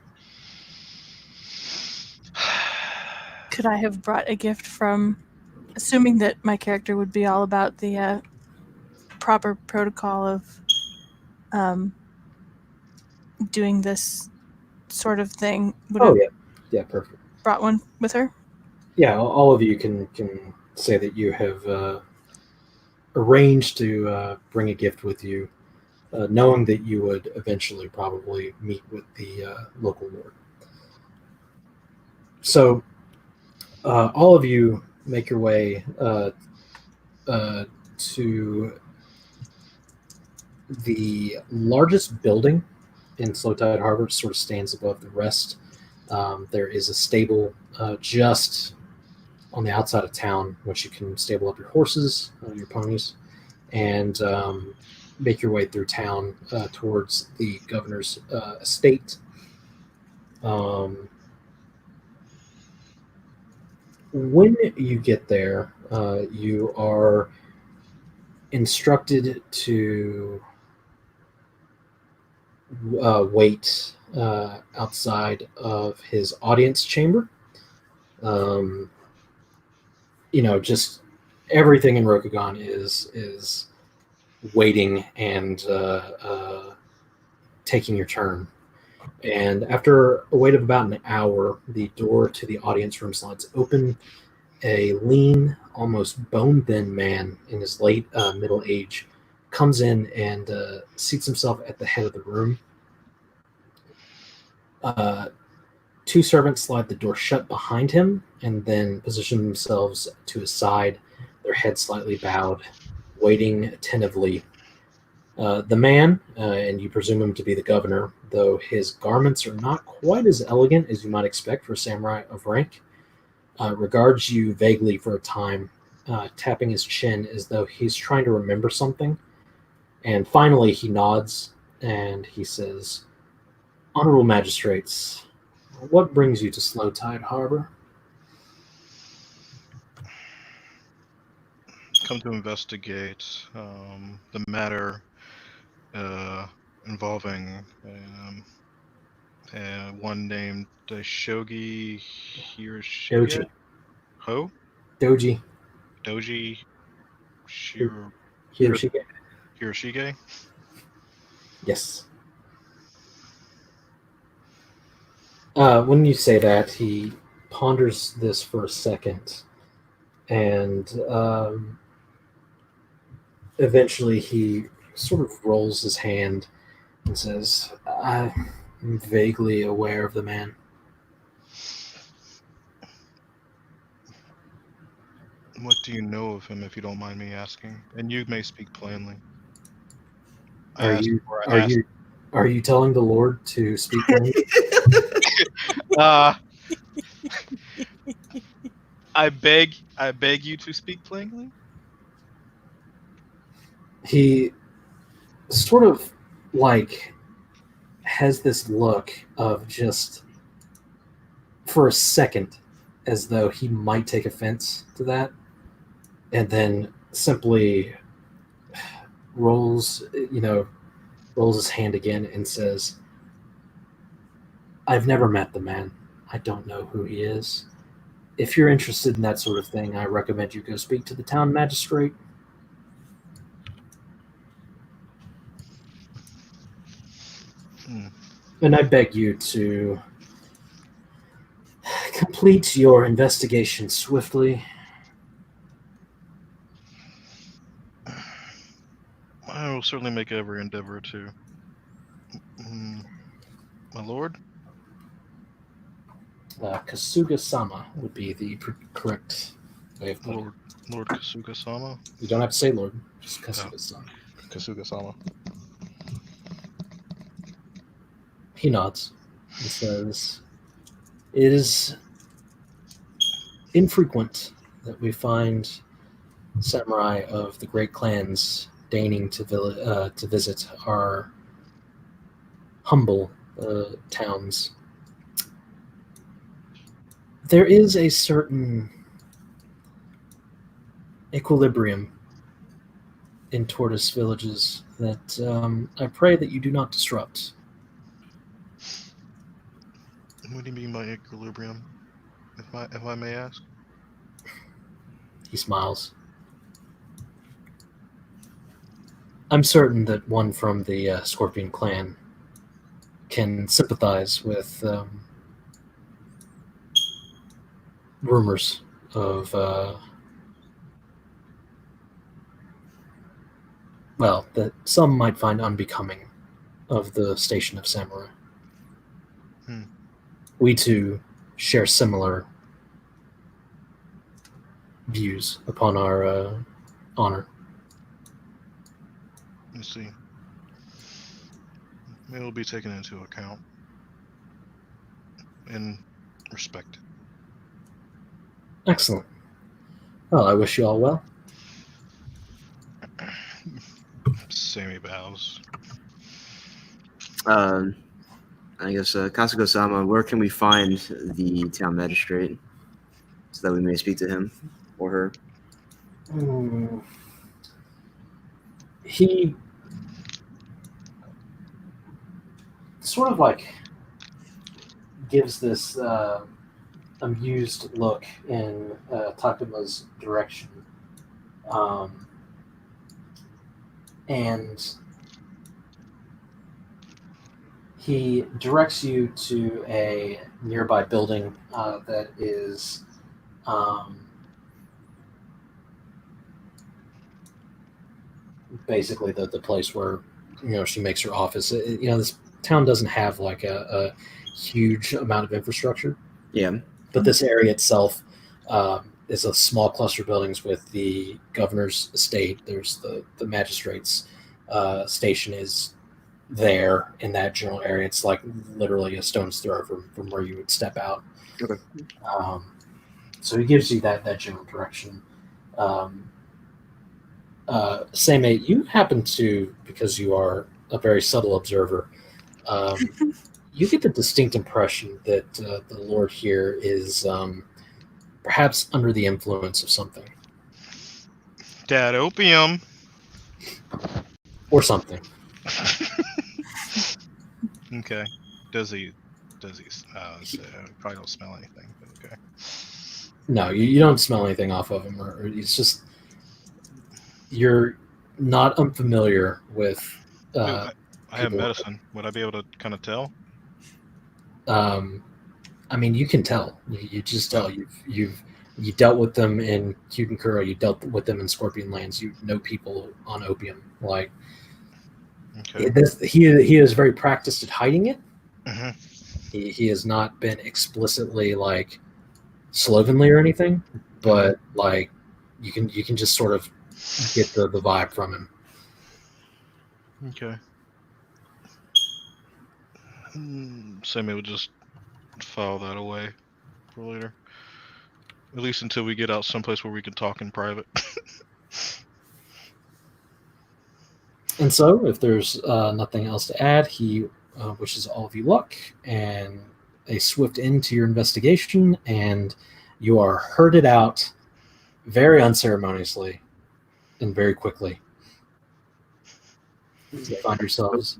Could I have brought a gift from, assuming that my character would be all about the proper protocol of doing this sort of thing? Would Oh have yeah, perfect. brought one with her? Yeah, all of you can say that you have arranged to bring a gift with you, knowing that you would eventually probably meet with the local lord. So, all of you make your way to the largest building in Slow Tide Harbor. Sort of stands above the rest. There is a stable just on the outside of town, which you can stable up your horses, your ponies, and make your way through town towards the governor's estate. When you get there, you are instructed to wait outside of his audience chamber. Just everything in Rokugan is waiting and taking your turn. And after a wait of about an hour, the door to the audience room slides open. A lean, almost bone-thin man in his late middle age comes in and seats himself at the head of the room. Two servants slide the door shut behind him and then position themselves to his side, their heads slightly bowed, waiting attentively. The man, and you presume him to be the governor, though his garments are not quite as elegant as you might expect for a samurai of rank, regards you vaguely for a time, tapping his chin as though he's trying to remember something. And finally he nods and he says, "Honorable magistrates, what brings you to Slow Tide Harbor?" Come to investigate the matter involving one named Shogi Hiroshige. Doji. Ho? Doji. Doji Hiroshige. Hiroshige? Yes. When you say that, he ponders this for a second, and eventually he sort of rolls his hand and says, "I'm vaguely aware of the man." What do you know of him, if you don't mind me asking? And you may speak plainly. Are you telling the Lord to speak plainly? I beg you to speak plainly. He sort of like has this look of just for a second as though he might take offense to that, and then simply rolls his hand again and says, "I've never met the man. I don't know who he is. If you're interested in that sort of thing, I recommend you go speak to the town magistrate." And I beg you to complete your investigation swiftly. I will certainly make every endeavor to. My lord? Kasuga-sama would be the correct way of putting it. Lord Kasuga-sama? You don't have to say Lord, just Kasuga-sama. Kasuga-sama. He nods and says, "It is infrequent that we find samurai of the great clans deigning to visit our humble towns. There is a certain equilibrium in Tortoise villages that I pray that you do not disrupt. What do you mean by equilibrium? If I may ask. He smiles. I'm certain that one from the Scorpion clan can sympathize with rumors of, that some might find unbecoming of the station of Samurai. We too share similar views upon our honor. Let's see. It will be taken into account and respected. Excellent. Well, I wish you all well. Sammy bows. I guess Kasuko-sama, where can we find the town magistrate so that we may speak to him or her? He sort of like gives this amused look in Takuma's direction, and he directs you to a nearby building that is basically the place where she makes her office. This town doesn't have like a huge amount of infrastructure. Yeah. But this area itself is a small cluster of buildings with the governor's estate. There's the magistrate's station is there in that general area. It's like literally a stone's throw from where you would step out. Okay. So he gives you that general direction. Seimei, you happen to, because you are a very subtle observer, you get the distinct impression that the Lord here is perhaps under the influence of something. Dad, opium. Or something. Okay. Does he probably don't smell anything, but okay. No, you don't smell anything off of him, or it's just you're not unfamiliar with. I have medicine. Would I be able to kind of tell? I mean, you can tell. You just tell. You dealt with them in Kyutenkura. You dealt with them in Scorpion Lands. You know people on opium. Like, okay. He is very practiced at hiding it. Mm-hmm. He has not been explicitly like slovenly or anything, but like you can just sort of get the vibe from him. Okay. Sammy would just file that away for later. At least until we get out someplace where we can talk in private. And so, if there's nothing else to add, he wishes all of you luck and a swift end to your investigation, and you are herded out very unceremoniously and very quickly. You find yourselves.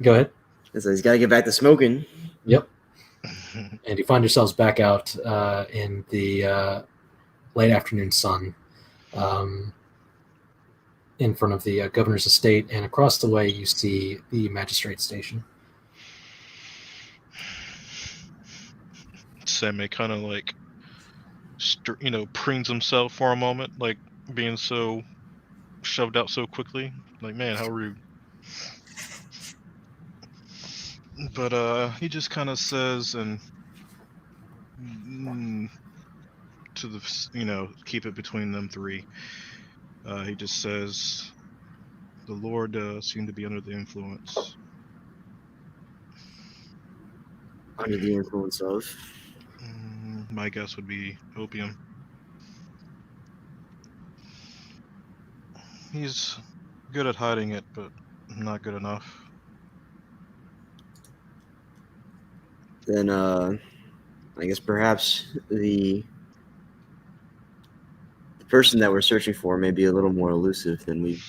Go ahead. So he's got to get back to smoking. Yep. And you find yourselves back out in the late afternoon sun in front of the governor's estate, and across the way you see the magistrate station. Sammy kind of like, preens himself for a moment, like being so shoved out so quickly. Like, man, how rude. But he just kind of says, and to the, keep it between them three. He just says, the Lord seemed to be under the influence. Under the influence of? My guess would be opium. He's good at hiding it, but not good enough. Then, I guess perhaps the person that we're searching for may be a little more elusive than we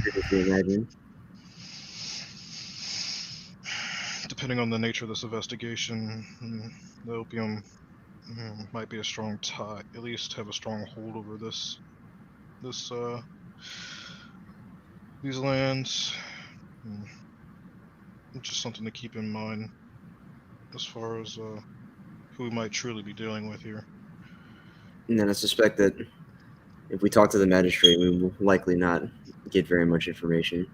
previously imagined. depending on the nature of this investigation, the opium might be a strong tie, at least have a strong hold over these lands. Just something to keep in mind as far as who we might truly be dealing with here. And then I suspect that if we talk to the magistrate, we will likely not get very much information.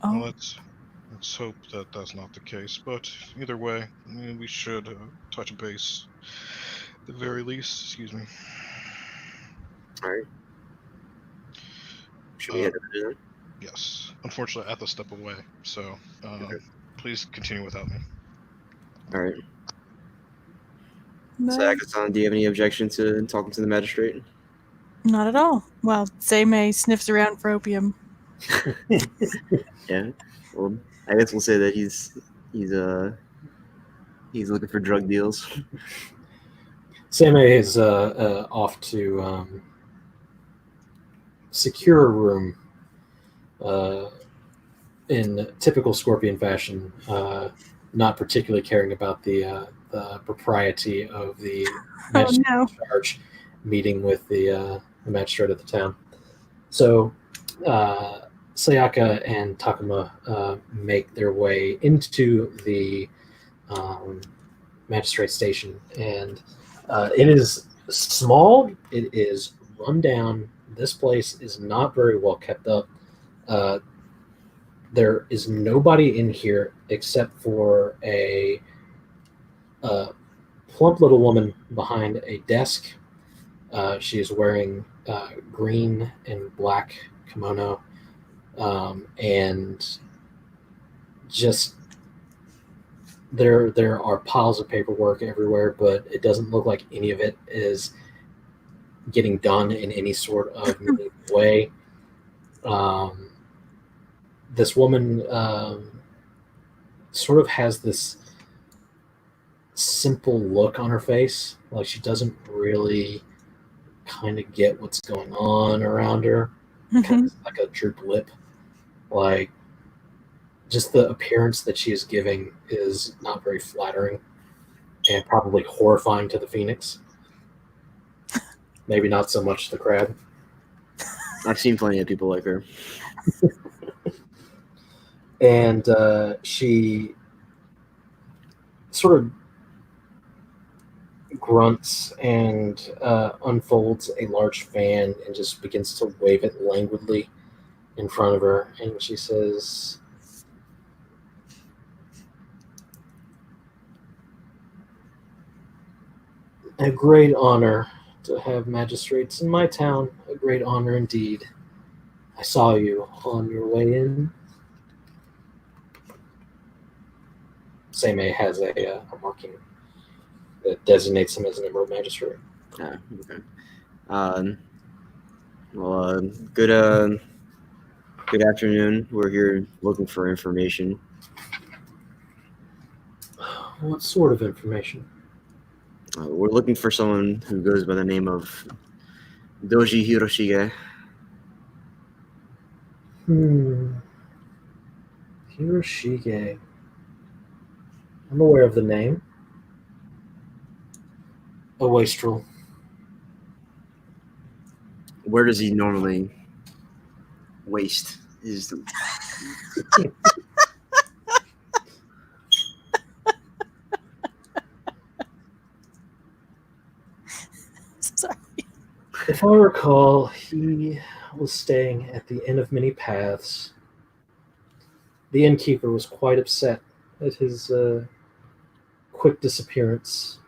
Oh, Well, let's hope that that's not the case. But either way, we should touch base at the very least. Excuse me. All right. Should we head over to them? Yes. Unfortunately, I have to step away. So Okay. please continue without me. All right. no, So, Akasan, do you have any objection to talking to the magistrate? not at all. Well, Seimei sniffs around for opium. Yeah. Well, I guess we'll say that he's looking for drug deals. Seimei is off to secure a room in typical Scorpion fashion, not particularly caring about the propriety of the Oh magistrate no. charge meeting with the magistrate of the town. So Sayaka and Takuma make their way into the magistrate station, and it is small. It is run down. This place is not very well kept up. There is nobody in here except for a plump little woman behind a desk. She is wearing green and black kimono, and just there are piles of paperwork everywhere, but it doesn't look like any of it is getting done in any sort of meaningful way. This woman sort of has this simple look on her face, like she doesn't really kind of get what's going on around her. Kind of like a drooped lip. Like, just the appearance that she is giving is not very flattering and probably horrifying to the Phoenix. Maybe not so much the crab. I've seen plenty of people like her. And she sort of grunts and unfolds a large fan and just begins to wave it languidly in front of her. And she says, "A great honor to have magistrates in my town. A great honor indeed. I saw you on your way in." Seimei has a marking that designates him as an emerald magistrate. Yeah. Okay. Well, good afternoon. We're here looking for information. What sort of information? We're looking for someone who goes by the name of Doji Hiroshige. Hiroshige. I'm aware of the name. A wastrel. Where does he normally waste his? Sorry. If I recall, he was staying at the Inn of Many Paths. The innkeeper was quite upset at his quick disappearance.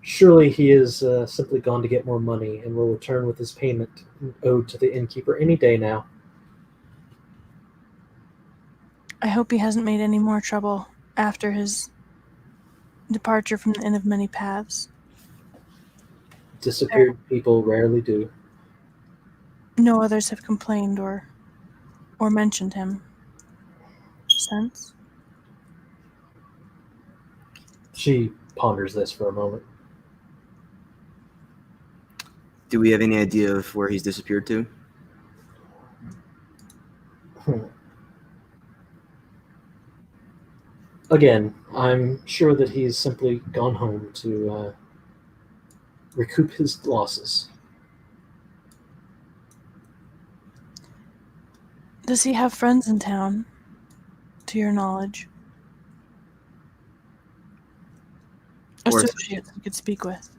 Surely he is simply gone to get more money and will return with his payment owed to the innkeeper any day now. I hope he hasn't made any more trouble after his departure from the Inn of Many Paths. Disappeared people rarely do. No others have complained or mentioned him since. She ponders this for a moment. Do we have any idea of where he's disappeared to? Again, I'm sure that he's simply gone home to recoup his losses. Does he have friends in town, to your knowledge? Or- Associates you could speak with.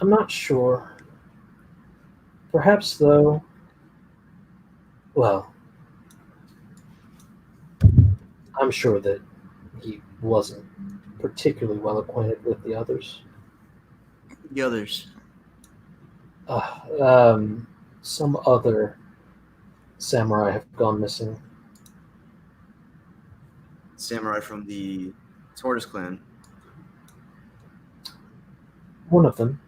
I'm not sure. Perhaps, though, well, I'm sure that he wasn't particularly well acquainted with the others. The others. Some other samurai have gone missing. Samurai from the Tortoise clan. One of them,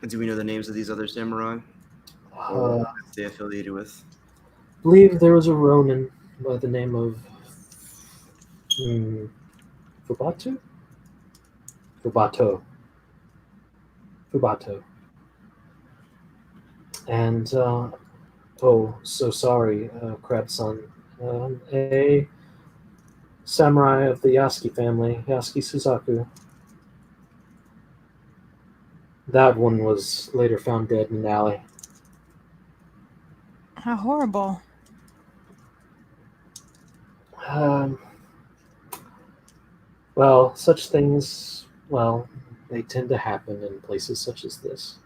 Do we know the names of these other samurai? uh, Or what they affiliated with? believe there was a Ronin by the name of Fubatu? Fubato. And, oh, so sorry, Crab-san. A samurai of the Yasuki family, Yasuki Suzaku. That one was later found dead in an alley. How horrible. Well, such things, well, they tend to happen in places such as this.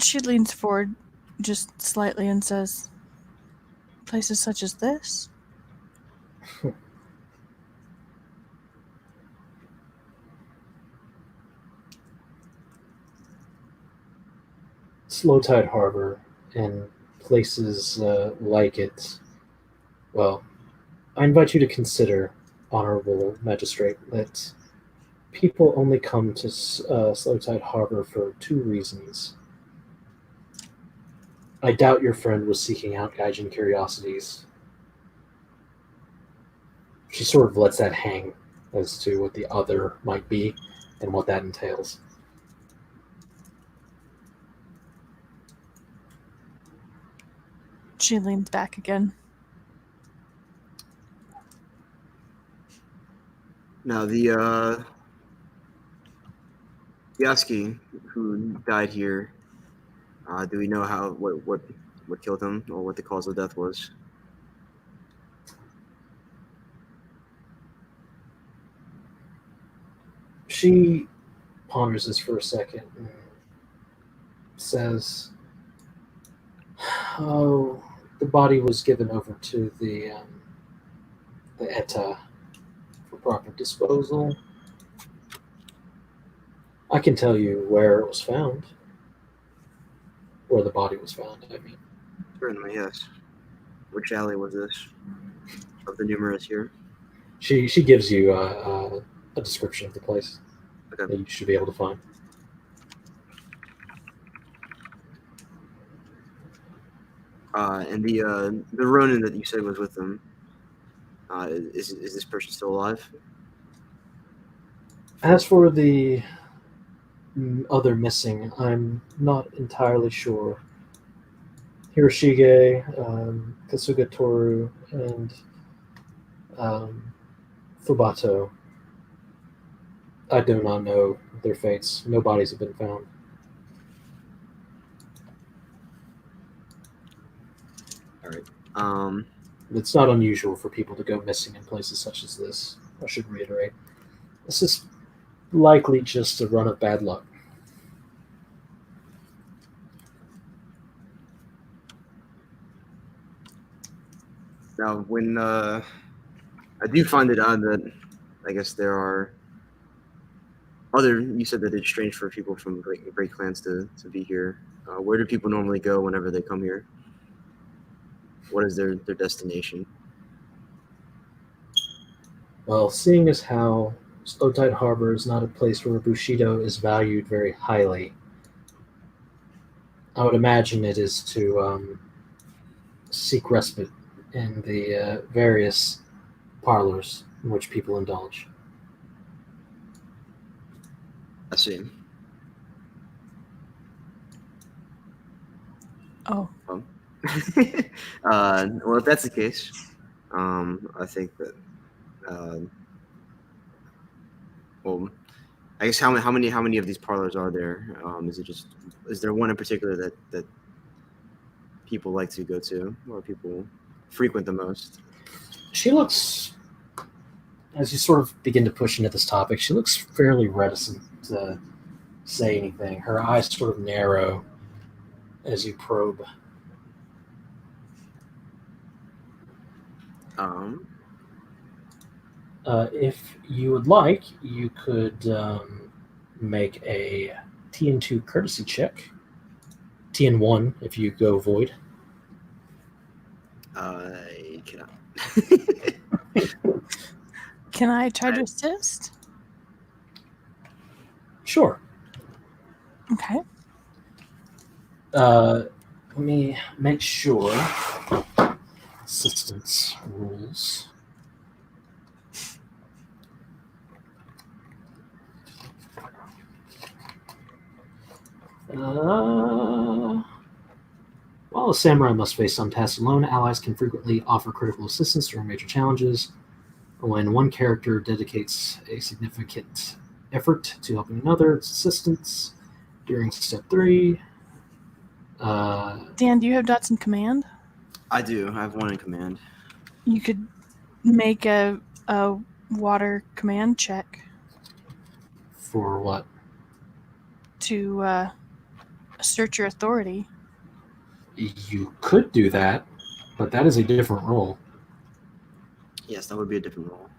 She leans forward just slightly and says, places such as this? Slow Tide Harbor and places like it, well, I invite you to consider, Honorable Magistrate, that people only come to Slow Tide Harbor for two reasons. I doubt your friend was seeking out Gaijin curiosities. She sort of lets that hang as to what the other might be and what that entails. She leans back again. Now the Yasuki who died here. Do we know what killed him or what the cause of death was? She ponders this for a second and says, "Oh, the body was given over to the ETA for proper disposal. I can tell you where it was found, where the body was found. I mean, Certainly, yes. Which alley was this of the numerous here? she gives you a description of the place Okay. that you should be able to find." And the Ronin that you said was with them. Is this person still alive? As for the other missing, I'm not entirely sure. Hiroshige, Kasuga Toru, and Fubato. I do not know their fates. No bodies have been found. All right. It's not unusual for people to go missing in places such as this. I should reiterate. This is likely just a run of bad luck. Now, when I do find it odd that I guess there are other. You said that it's strange for people from great clans to be here. Where do people normally go whenever they come here? What is their destination? Well, seeing as how Slow Tide Harbor is not a place where Bushido is valued very highly, I would imagine it is to seek respite in the various parlors in which people indulge. I see. Oh, Well, if that's the case, I think that. Well, I guess how many of these parlors are there? Is there one in particular that people like to go to, or people frequent the most? She looks, as you sort of begin to push into this topic, she looks fairly reticent to say anything. Her eyes sort of narrow as you probe. If you would like, you could make a TN2 courtesy check. TN1 if you go void. I cannot. can I try to assist? Sure. Okay. Let me make sure. Assistance rules. While a samurai must face some tasks alone, allies can frequently offer critical assistance during major challenges. When one character dedicates a significant effort to helping another, it's assistance. During step 3, Dan, do you have dots in command? I do. I have one in command. You could make a water command check for what? to assert your authority. You could do that, but that is a different role. Yes, that would be a different role.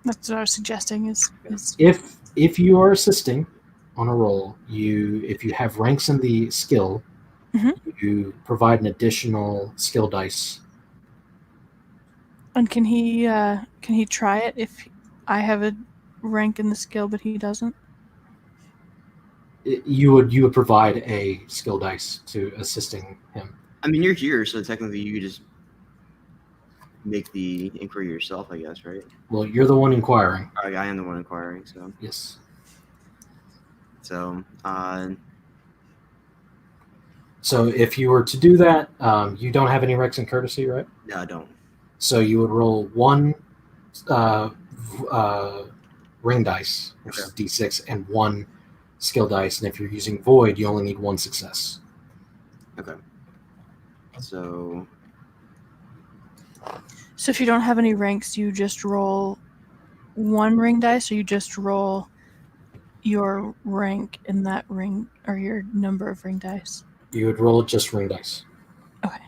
That's what I was suggesting. Is If you are assisting on a roll, if you have ranks in the skill, you provide an additional skill dice. And can he try it if I have a rank in the skill but he doesn't? You would provide a skill dice to assisting him. I mean, you're here, so technically you just make the inquiry yourself, I guess, right? Well, you're the one inquiring. I am the one inquiring, so. Yes. So, So if you were to do that, you don't have any ranks in courtesy, right? No, I don't. So you would roll one ring dice, which is D6, and one skill dice. And if you're using void, you only need one success. Okay. So if you don't have any ranks, you just roll one ring dice, or you just roll your rank in that ring, or your number of ring dice? You would roll just ring dice. Okay.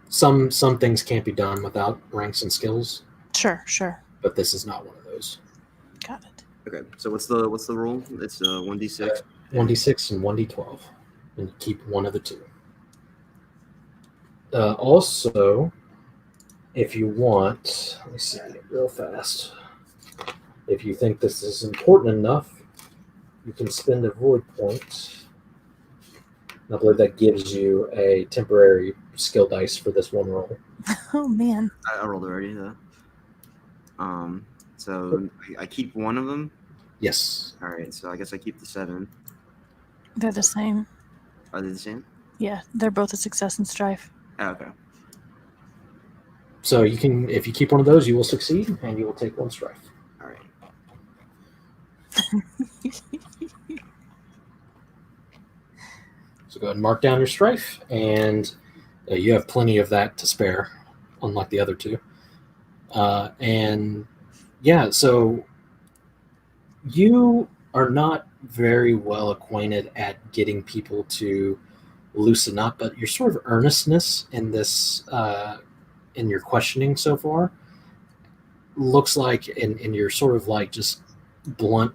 Some things can't be done without ranks and skills. Sure. But this is not one of those. Got it. okay. So what's the roll? It's 1d6. 1d6 and 1d12, and you keep one of the two. Also, if you want, let me see real fast. If you think this is important enough, you can spend a void point. I believe that gives you a temporary skill dice for this one roll. Oh man. I rolled already though. So I keep one of them. Yes. All right. So I guess I keep the 7. They're the same. Are they the same? Yeah, they're both a success in strife. Oh, okay. So you can, if you keep one of those, you will succeed, and you will take 1 strife. All right. So go ahead and mark down your strife, and you have plenty of that to spare, unlike the other two. And yeah, so you are not very well acquainted at getting people to loosen up, but your sort of earnestness in this, in your questioning so far, looks like, in your sort of like just blunt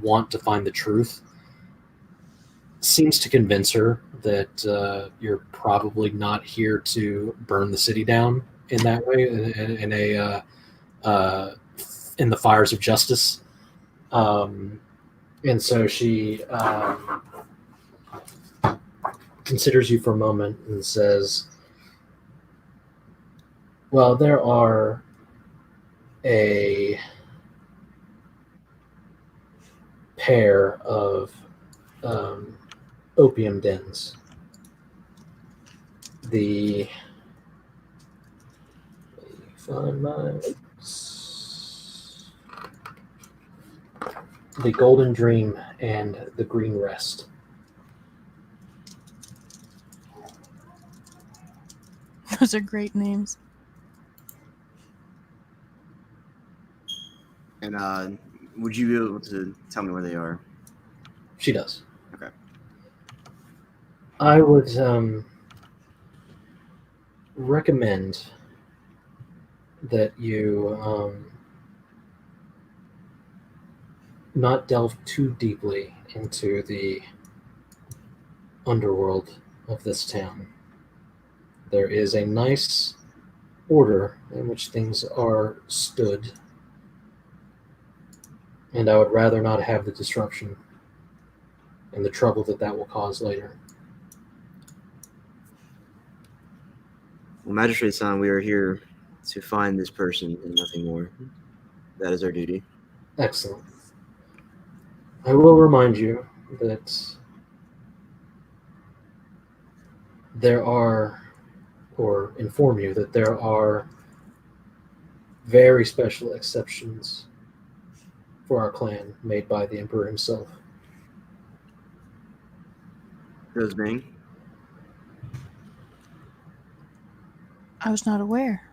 want to find the truth, seems to convince her that you're probably not here to burn the city down in that way, in the fires of justice. And so she considers you for a moment and says, well, there are a pair of opium dens. Let me find my notes. The Golden Dream and the Green Rest. Those are great names. And would you be able to tell me where they are? She does. Okay. I would recommend that you not delve too deeply into the underworld of this town. There is a nice order in which things are stood, and I would rather not have the disruption and the trouble that will cause later. Well, Magistrate San, we are here to find this person and nothing more. That is our duty. Excellent. I will remind you that inform you that there are very special exceptions for our clan made by the Emperor himself. Those being? I was not aware.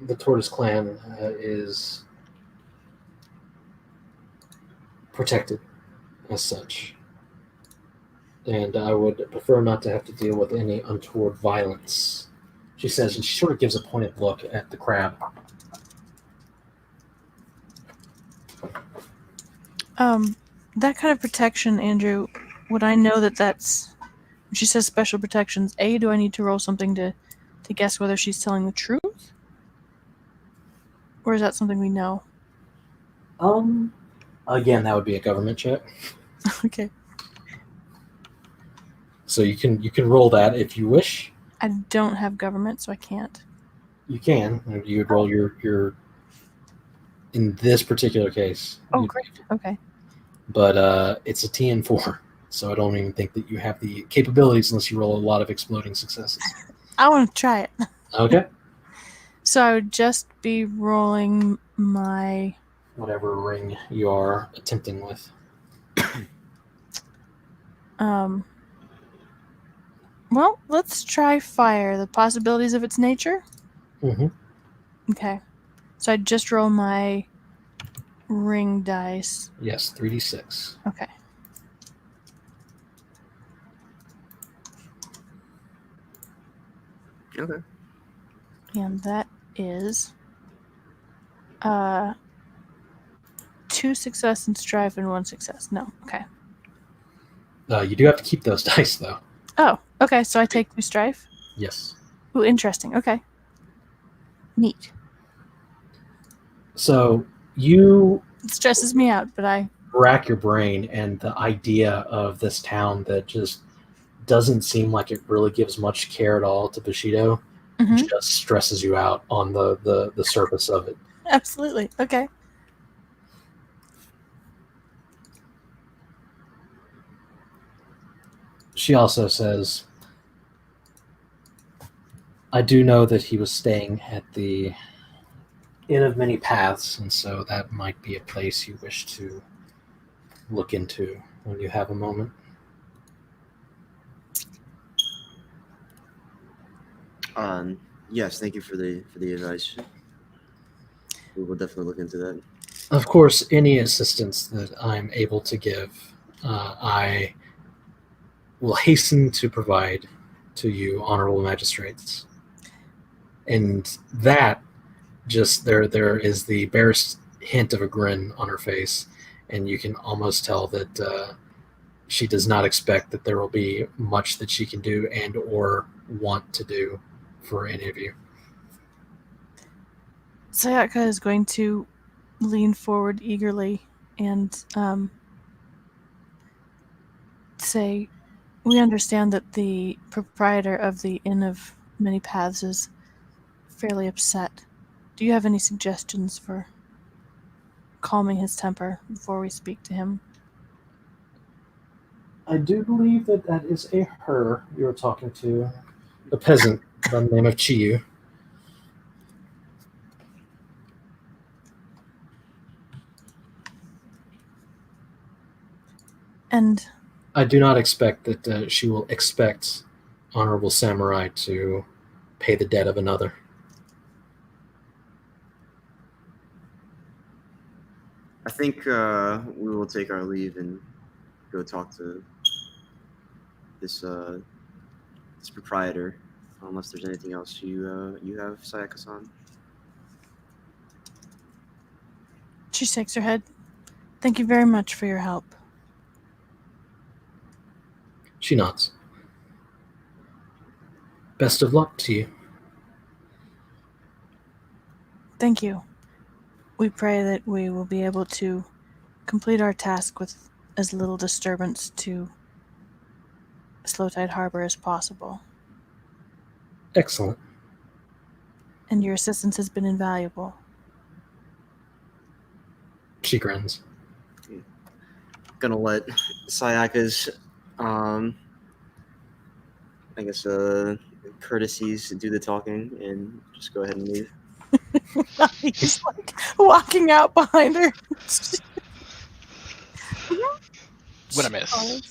The Tortoise clan is protected as such. And I would prefer not to have to deal with any untoward violence, she says, and she sort of gives a pointed look at the crab. That kind of protection, Andrew, would I know that that's... When she says special protections, A, do I need to roll something to guess whether she's telling the truth? Or is that something we know? Again, that would be a government check. Okay. So you can roll that if you wish. I don't have government, so I can't. You can. You would roll your in this particular case. Oh, great. Okay. But it's a TN4, so I don't even think that you have the capabilities unless you roll a lot of exploding successes. I want to try it. Okay. So I would just be rolling my... Whatever ring you are attempting with. Well, let's try fire. The possibilities of its nature? Mm-hmm. Okay. So I just roll my ring dice. Yes, 3d6. Okay. Okay. And that is 2 success in strife and 1 success. No. Okay. You do have to keep those dice, though. Oh, okay. So I take 2 strife? Yes. Ooh, interesting. Okay. Neat. So you It stresses me out, but I... rack your brain, and the idea of this town that just doesn't seem like it really gives much care at all to Bushido Mhm. just stresses you out on the surface of it. Absolutely. Okay. She also says, I do know that he was staying at the Inn of Many Paths, and so that might be a place you wish to look into when you have a moment. Yes, thank you for the advice. We will definitely look into that. Of course, any assistance that I'm able to give, I will hasten to provide to you, honorable magistrates. And that just there is the barest hint of a grin on her face, and you can almost tell that she does not expect that there will be much that she can do and or want to do for any of you. Sayaka is going to lean forward eagerly and say, We understand that the proprietor of the Inn of Many Paths is fairly upset. Do you have any suggestions for calming his temper before we speak to him? I do believe that is a her you were talking to, a peasant by the name of Chiyu. And I do not expect that she will expect honorable samurai to pay the debt of another. I think we will take our leave and go talk to this this proprietor, unless there's anything else you have, Sayaka-san. she shakes her head. Thank you very much for your help. She nods. Best of luck to you. Thank you. We pray that we will be able to complete our task with as little disturbance to Slowtide Harbor as possible. Excellent. And your assistance has been invaluable. She grins. Gonna let Sayaka's I guess courtesies do the talking and just go ahead and leave. He's like walking out behind her. What a miss.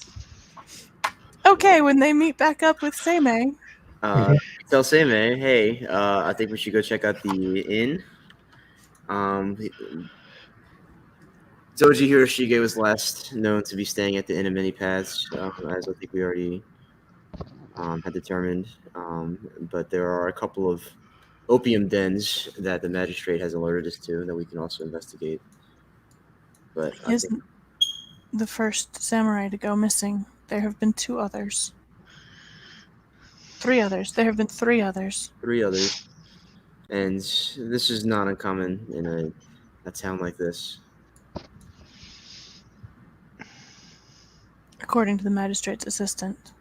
Okay, when they meet back up with Seimei. Tell Seimei, hey, I think we should go check out the inn. Doji Hiroshige was last known to be staying at the Inn of Many Paths, as I think we already had determined. But there are a couple of opium dens that the magistrate has alerted us to that we can also investigate. But He isn't the first samurai to go missing. There have been 2 others. 3 others. There have been 3 others. 3 others. And this is not uncommon in a town like this. According to the magistrate's assistant.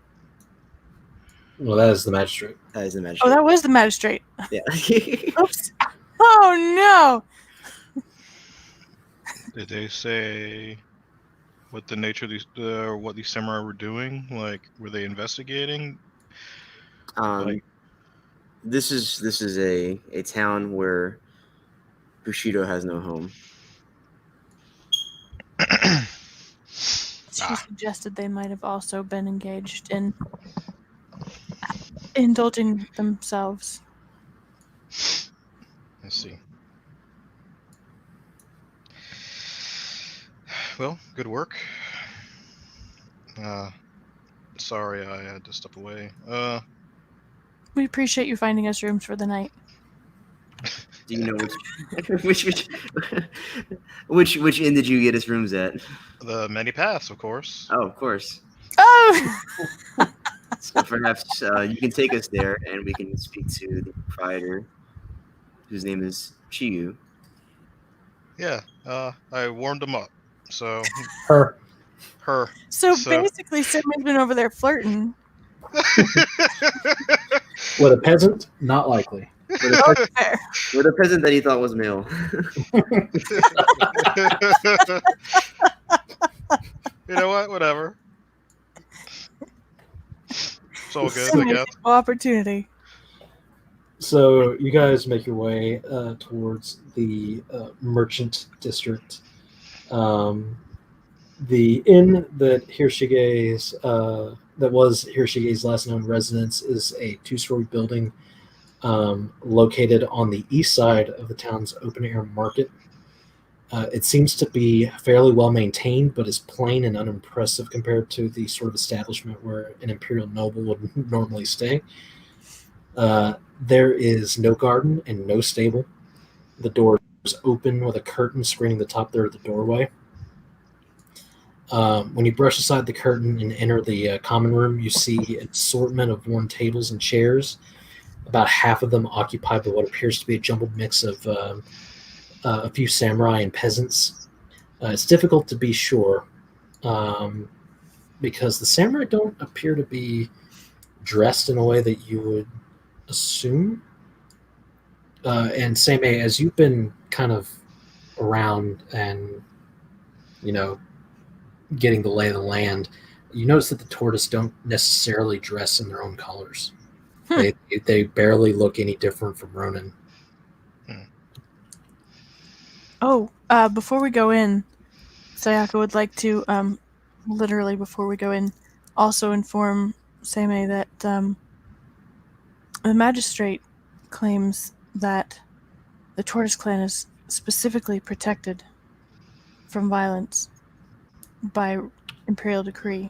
Well, that is the magistrate. That is the magistrate. Oh, that was the magistrate. Yeah. Oops. Oh, no. Did they say what the nature of these, what these samurai were doing? Like, were they investigating? Like- This is a town where Bushido has no home. She suggested they might have also been engaged in indulging themselves. Let's see. Well, good work. Sorry I had to step away. We appreciate you finding us rooms for the night. Do you know which inn did you get us rooms at? The Many Paths, of course. Oh, of course. Oh! So perhaps you can take us there, and we can speak to the proprietor, whose name is Chiyu. Yeah, I warmed them up. So, Her. So basically, Simmer's been over there flirting. With a peasant? Not likely. Oh, fair. With a peasant that he thought was male. You know what? Whatever. It's all good, I Simmer's guess. equal opportunity. So you guys make your way towards the merchant district. The inn that Hiroshige's that was Hiroshige's last known residence is a 2-story building located on the east side of the town's open air market. It seems to be fairly well maintained, but is plain and unimpressive compared to the sort of establishment where an imperial noble would normally stay. There is no garden and no stable. The door is open with a curtain screening the top third of the doorway. When you brush aside the curtain and enter the common room, you see an assortment of worn tables and chairs, about half of them occupied by what appears to be a jumbled mix of a few samurai and peasants. It's difficult to be sure, because the samurai don't appear to be dressed in a way that you would assume. And Seimei, as you've been kind of around and, you know, getting the lay of the land, you notice that the tortoise don't necessarily dress in their own colors. They barely look any different from Ronin. Oh, before we go in, Sayaka would like to, literally before we go in, also inform Seimei that the magistrate claims that the Tortoise Clan is specifically protected from violence by imperial decree,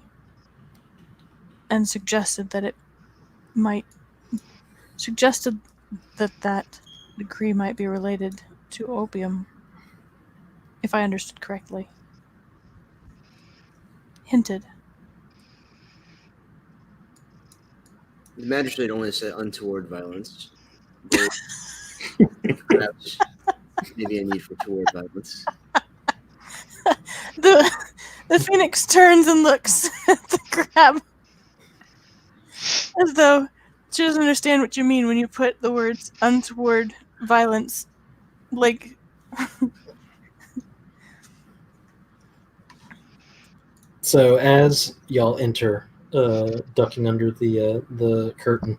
and suggested that that decree might be related to opium, if I understood correctly. Hinted. The magistrate only said untoward violence. There perhaps maybe a need for toward violence. The phoenix turns and looks at the crab as though she doesn't understand what you mean when you put the words untoward violence, like. So as y'all enter, ducking under the curtain,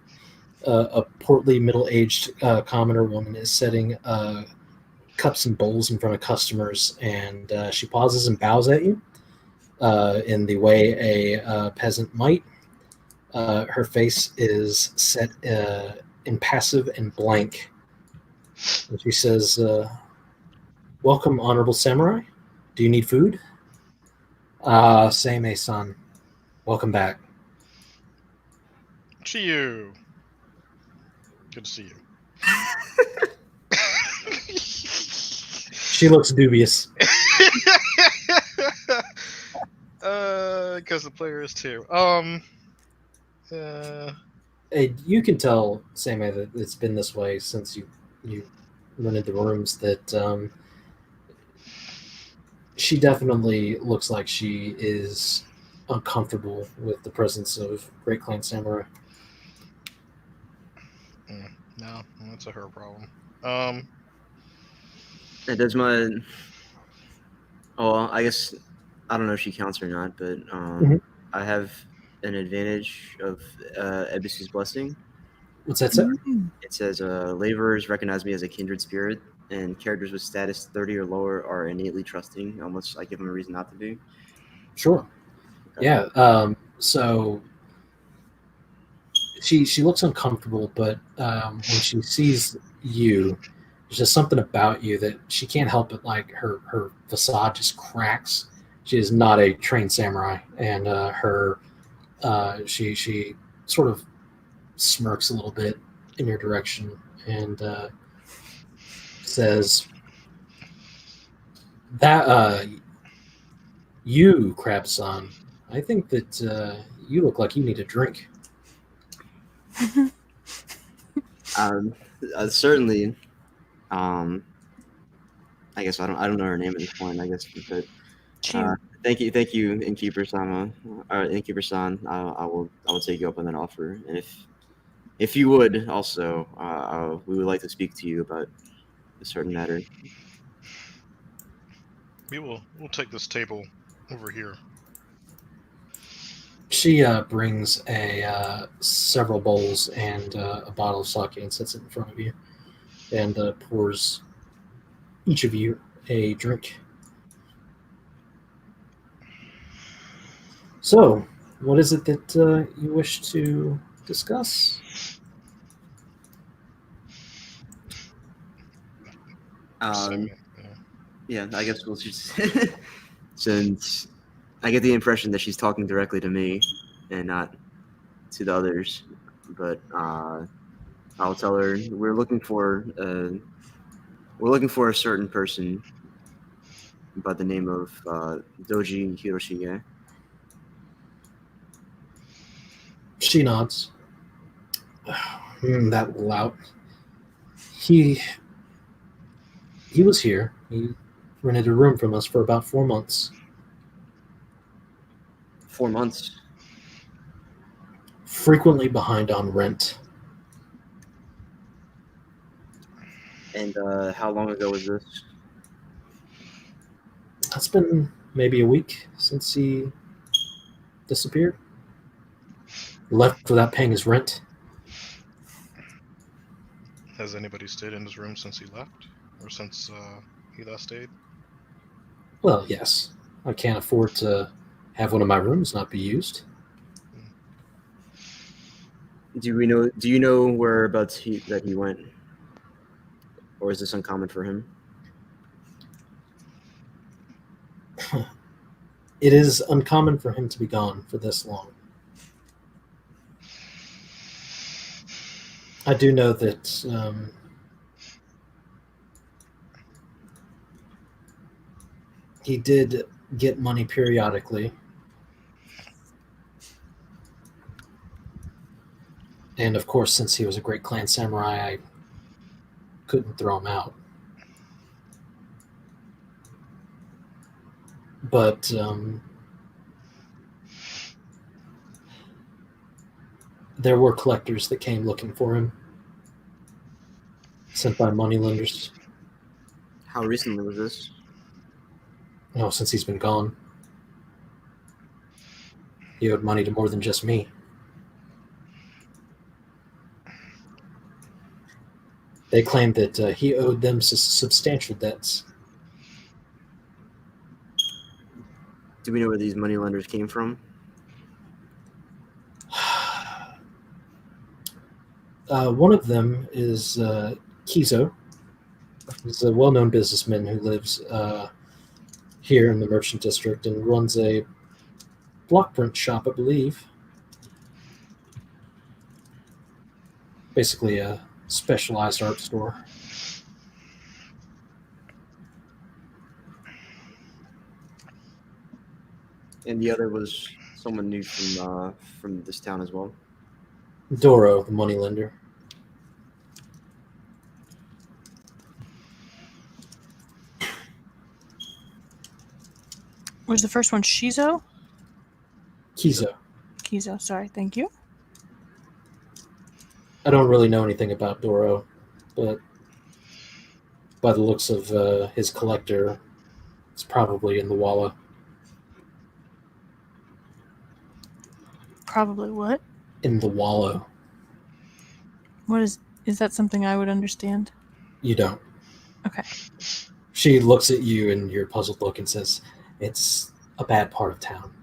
a portly, middle-aged commoner woman is setting cups and bowls in front of customers, and she pauses and bows at you in the way a peasant might. Her face is set impassive and blank. And she says, "Welcome, honorable samurai. Do you need food?" Seimei-san, welcome back. Chiyu. Good to see you. She looks dubious. Because the player is too. Hey, you can tell, Seimei, that it's been this way since you rented the rooms, that she definitely looks like she is uncomfortable with the presence of Great Clan Samurai. No, that's a her problem. And does my... Oh, I guess... I don't know if she counts or not, but I have an advantage of Ebisu's Blessing. What's that say? It says, laborers recognize me as a kindred spirit, and characters with status 30 or lower are innately trusting, unless I give them a reason not to be. Sure. Okay. Yeah. So she looks uncomfortable, but when she sees you, there's just something about you that she can't help it. Like her facade just cracks. She is not a trained samurai, and she sort of smirks a little bit in your direction and says that you, Crab-san, I think that you look like you need a drink. Certainly. I guess I don't know her name at this point. I guess, but thank you, Innkeeper-sama, or Innkeeper-san. I will take you up on that offer, and if you would also, we would like to speak to you about a certain matter. We'll take this table over here. She brings several bowls and a bottle of sake and sets it in front of you, and pours each of you a drink. So, what is it that you wish to discuss? Yeah, I guess we'll just since I get the impression that she's talking directly to me and not to the others, but I'll tell her we're looking for a certain person by the name of Doji Hiroshige. She nods. That lout. He was here. He rented a room from us for about 4 months. 4 months. Frequently behind on rent. And how long ago was this? It's been maybe a week since he disappeared. Left without paying his rent. Has anybody stayed in his room since he left, or since he last stayed? Well, yes. I can't afford to have one of my rooms not be used. Do you know whereabouts that he went? Or is this uncommon for him? It is uncommon for him to be gone for this long. I do know that he did get money periodically. And of course, since he was a great clan samurai, I couldn't throw him out. But there were collectors that came looking for him, sent by moneylenders. How recently was this? Since he's been gone. He owed money to more than just me. They claimed that he owed them substantial debts. Do we know where these moneylenders came from? One of them is Kizo. He's a well-known businessman who lives here in the Merchant District and runs a block print shop, I believe. Basically a specialized art store. And the other was someone new from this town as well. Doro, the moneylender. Was the first one Shizo? Kizo. Kizo, sorry, thank you. I don't really know anything about Doro, but by the looks of his collector, it's probably in the Walla. Probably what? In the Wallow. What is that something I would understand? You don't. Okay. She looks at you and your puzzled look and says, "It's a bad part of town."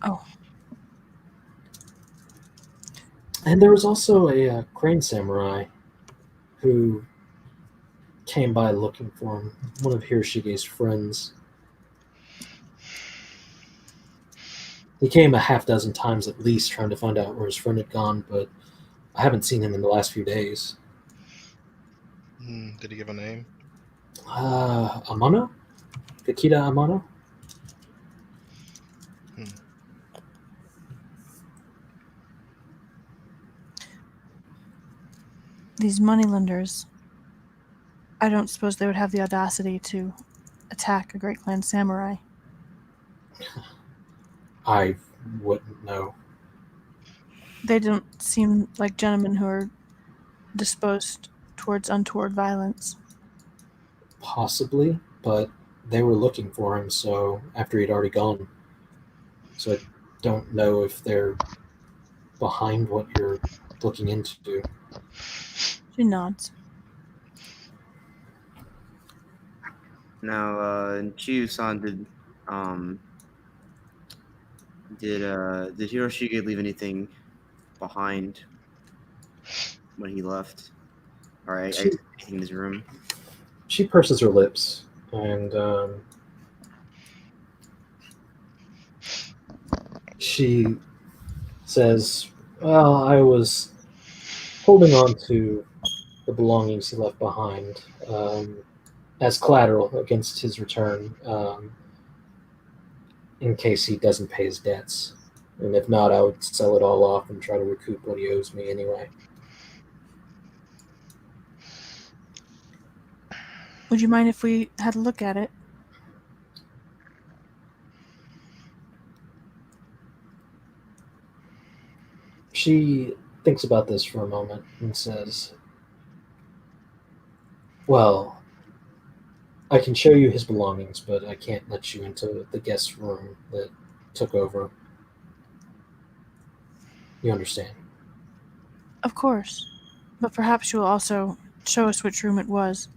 Oh. And there was also a crane samurai who came by looking for him, one of Hiroshige's friends. He came a half dozen times at least trying to find out where his friend had gone, but I haven't seen him in the last few days. Did he give a name? Amano? Kakita Amano? These moneylenders, I don't suppose they would have the audacity to attack a Great Clan samurai. I wouldn't know. They don't seem like gentlemen who are disposed towards untoward violence. Possibly, but they were looking for him, so after he'd already gone. So I don't know if they're behind what you're looking into. She nods. Now, Chiyu-san, did Hiroshige leave anything behind when he left? All right, in his room. She purses her lips and she says, "Well, I was holding on to the belongings he left behind as collateral against his return in case he doesn't pay his debts. And if not, I would sell it all off and try to recoup what he owes me anyway." Would you mind if we had a look at it? She thinks about this for a moment and says, "Well, I can show you his belongings, but I can't let you into the guest room that took over. You understand?" Of course. But perhaps you will also show us which room it was.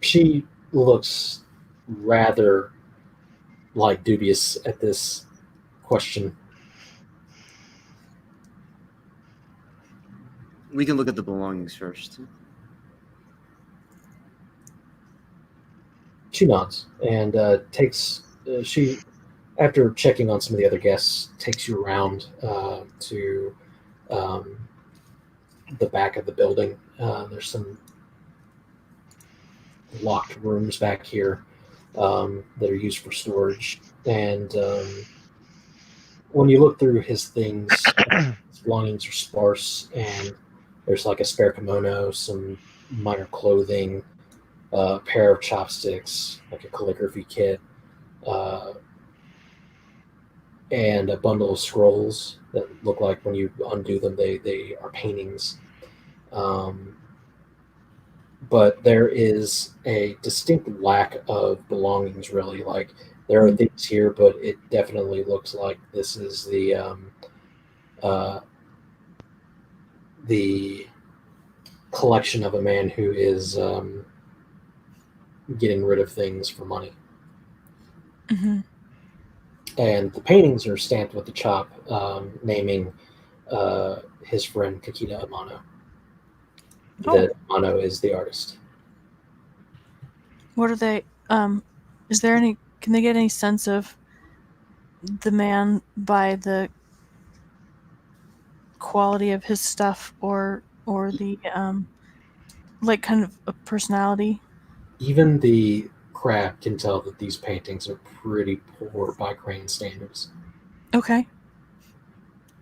She looks rather like dubious at this question. We can look at the belongings first. She nods and takes she after checking on some of the other guests takes you around to um, the back of the building. There's some locked rooms back here that are used for storage, and when you look through his things, his belongings are sparse, and there's like a spare kimono, some minor clothing, a pair of chopsticks, like a calligraphy kit, uh, and a bundle of scrolls that look like when you undo them, they are paintings. Um, but there is a distinct lack of belongings, really. Like, there are things here, but it definitely looks like this is uh, the collection of a man who is getting rid of things for money. Mm-hmm. And the paintings are stamped with the chop, naming his friend Kakita Amano. Oh. That Amano is the artist. What are they? Is there any? Can they get any sense of the man by the quality of his stuff, or the like kind of a personality? Even the crab can tell that these paintings are pretty poor by Crane standards. Okay.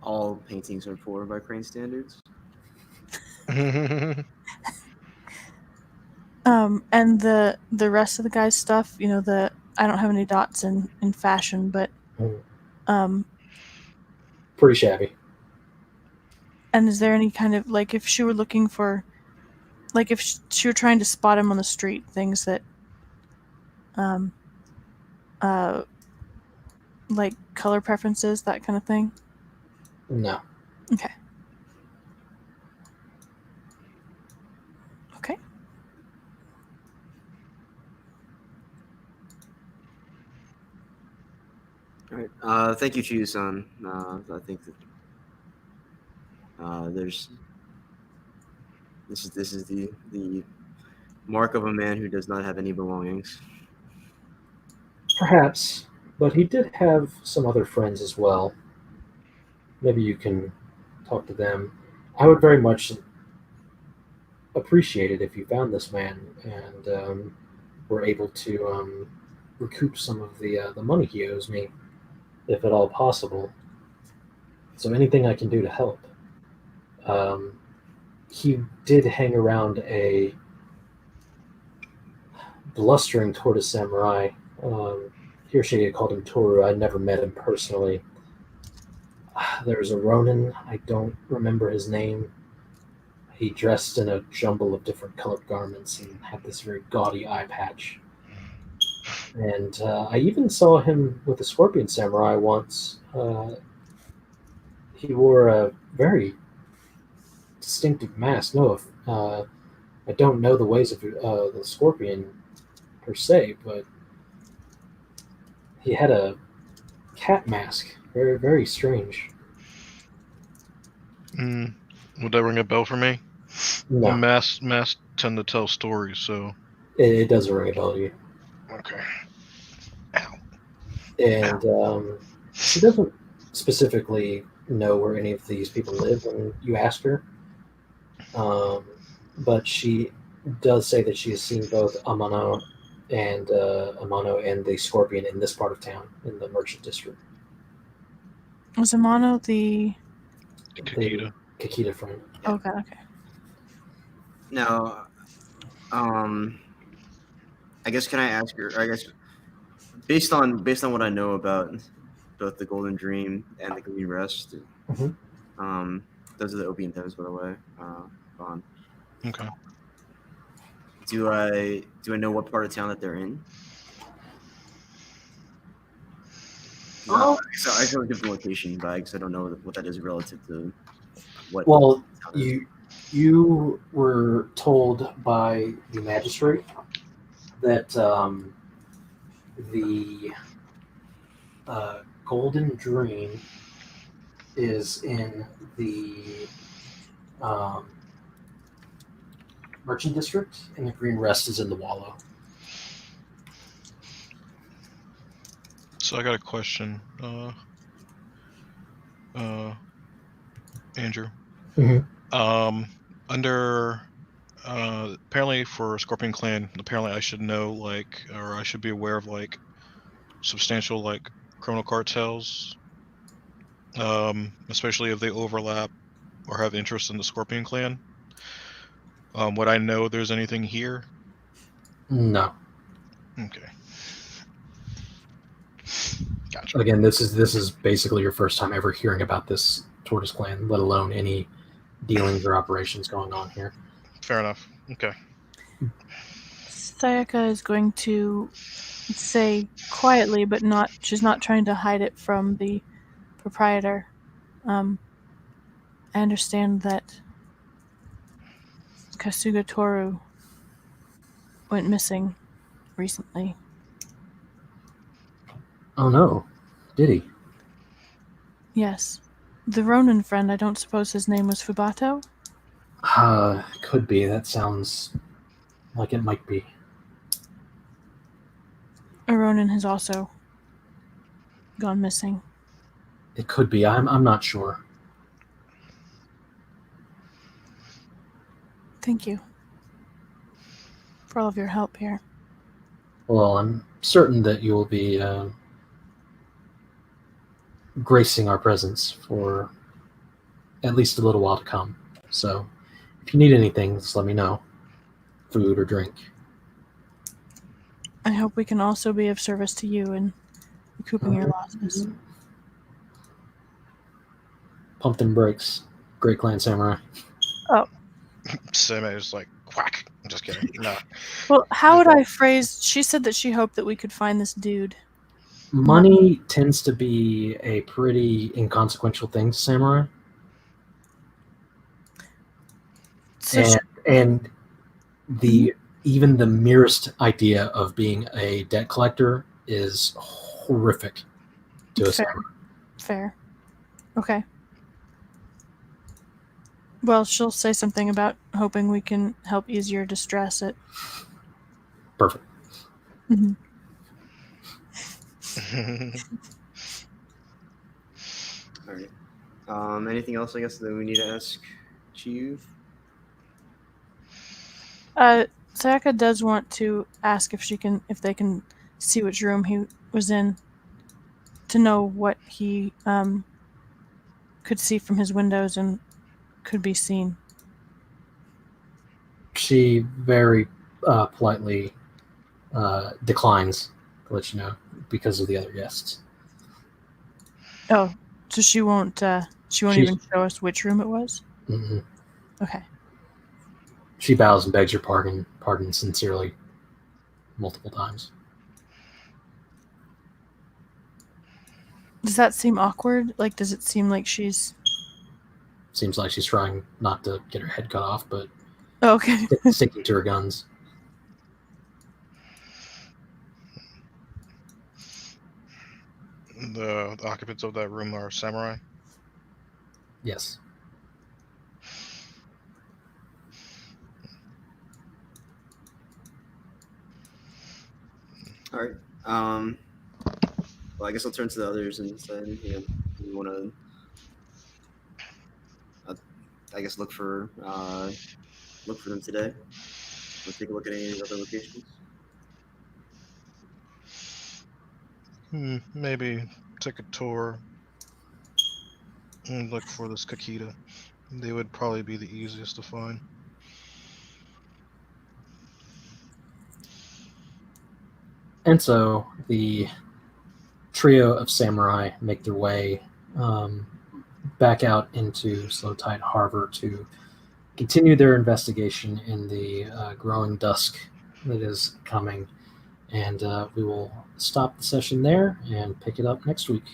All paintings are poor by Crane standards. And the rest of the guy's stuff, I don't have any dots in fashion, but Pretty shabby. and is there any kind of, like, if she were looking for, like, if she were trying to spot him on the street, things that like color preferences, that kind of thing? No. Okay. All right. Thank you, Chiyu-san. I think that there's this is the mark of a man who does not have any belongings. Perhaps, but he did have some other friends as well. Maybe you can talk to them. I would very much appreciate it if you found this man and were able to recoup some of the money he owes me, if at all possible. So anything I can do to help. Um, he did hang around a blustering tortoise samurai. Hiroshi had called him Toru. I never met him personally. There's a Ronin. I don't remember his name. He dressed in a jumble of different colored garments and had this very gaudy eye patch. And I even saw him with a scorpion samurai once. He wore a very distinctive mask. No, I don't know the ways of the scorpion per se, but he had a cat mask. Very, very strange. Would that ring a bell for me? No, Masks tend to tell stories, so. it doesn't ring a bell to you. Okay. Ow. And she doesn't specifically know where any of these people live when you ask her. But she does say that she has seen both Amano and the Scorpion in this part of town, in the Merchant District. Was Amano the Kakita. The Kakita friend. Oh god, okay. Now, I guess can I ask her? I guess based on what I know about both the Golden Dream and the Green Rest. Mhm. Those are the Opium Toes, by the way. Vaughn. Okay. Do I know what part of town that they're in? Oh. So I can give the location, but I guess I don't know what that is relative to what. Well, town is. you were told by the magistrate that the Golden Dream is in the Merchant District, and the Green Rest is in the Wallow. So I got a question. Andrew. Mhm. Under apparently for Scorpion Clan, apparently I should know like, or I should be aware of like substantial like criminal cartels, especially if they overlap or have interest in the Scorpion Clan. Would I know there's anything here? No. Okay. Gotcha. Again, this is basically your first time ever hearing about this Tortoise Clan, let alone any dealings or operations going on here. Fair enough. Okay. Sayaka is going to say quietly, but she's not trying to hide it from the proprietor. I understand that Kasuga Toru went missing recently. Oh no, did he? Yes. The Ronin friend, I don't suppose his name was Fubato? Could be. That sounds like it might be. A Ronin has also gone missing. It could be. I'm not sure. Thank you for all of your help here. Well, I'm certain that you will be gracing our presence for at least a little while to come. So, if you need anything, just let me know. Food or drink. I hope we can also be of service to you in recouping your losses. Pumpkin breaks. Great Clan Samurai. Same is like quack. I'm just kidding. No. Well, how would I phrase... She said that she hoped that we could find this dude. Money tends to be a pretty inconsequential thing to Samurai. So And the even the merest idea of being a debt collector is horrific to a samurai. Fair. Okay. Well, she'll say something about hoping we can help ease your distress at... Perfect. Mhm. All right. Anything else? I guess that we need to ask Chief. Sayaka does want to ask if they can see which room he was in, to know what he could see from his windows and could be seen. She very politely declines to let you know because of the other guests. Oh, so she won't even show us which room it was? Mhm. Okay. She bows and begs your pardon sincerely multiple times. Does that seem awkward? Like, does it seem like she's... Seems like she's trying not to get her head cut off, but Oh, okay. sticking to her guns. The occupants of that room are samurai. Yes. All right. Well, I guess I'll turn to the others and say, you want to, I guess, look for them today. We'll take a look at any of the other locations. Maybe take a tour and look for this Kakita. They would probably be the easiest to find. And so the trio of samurai make their way back out into Slow Tide Harbor to continue their investigation in the growing dusk that is coming. And we will stop the session there and pick it up next week.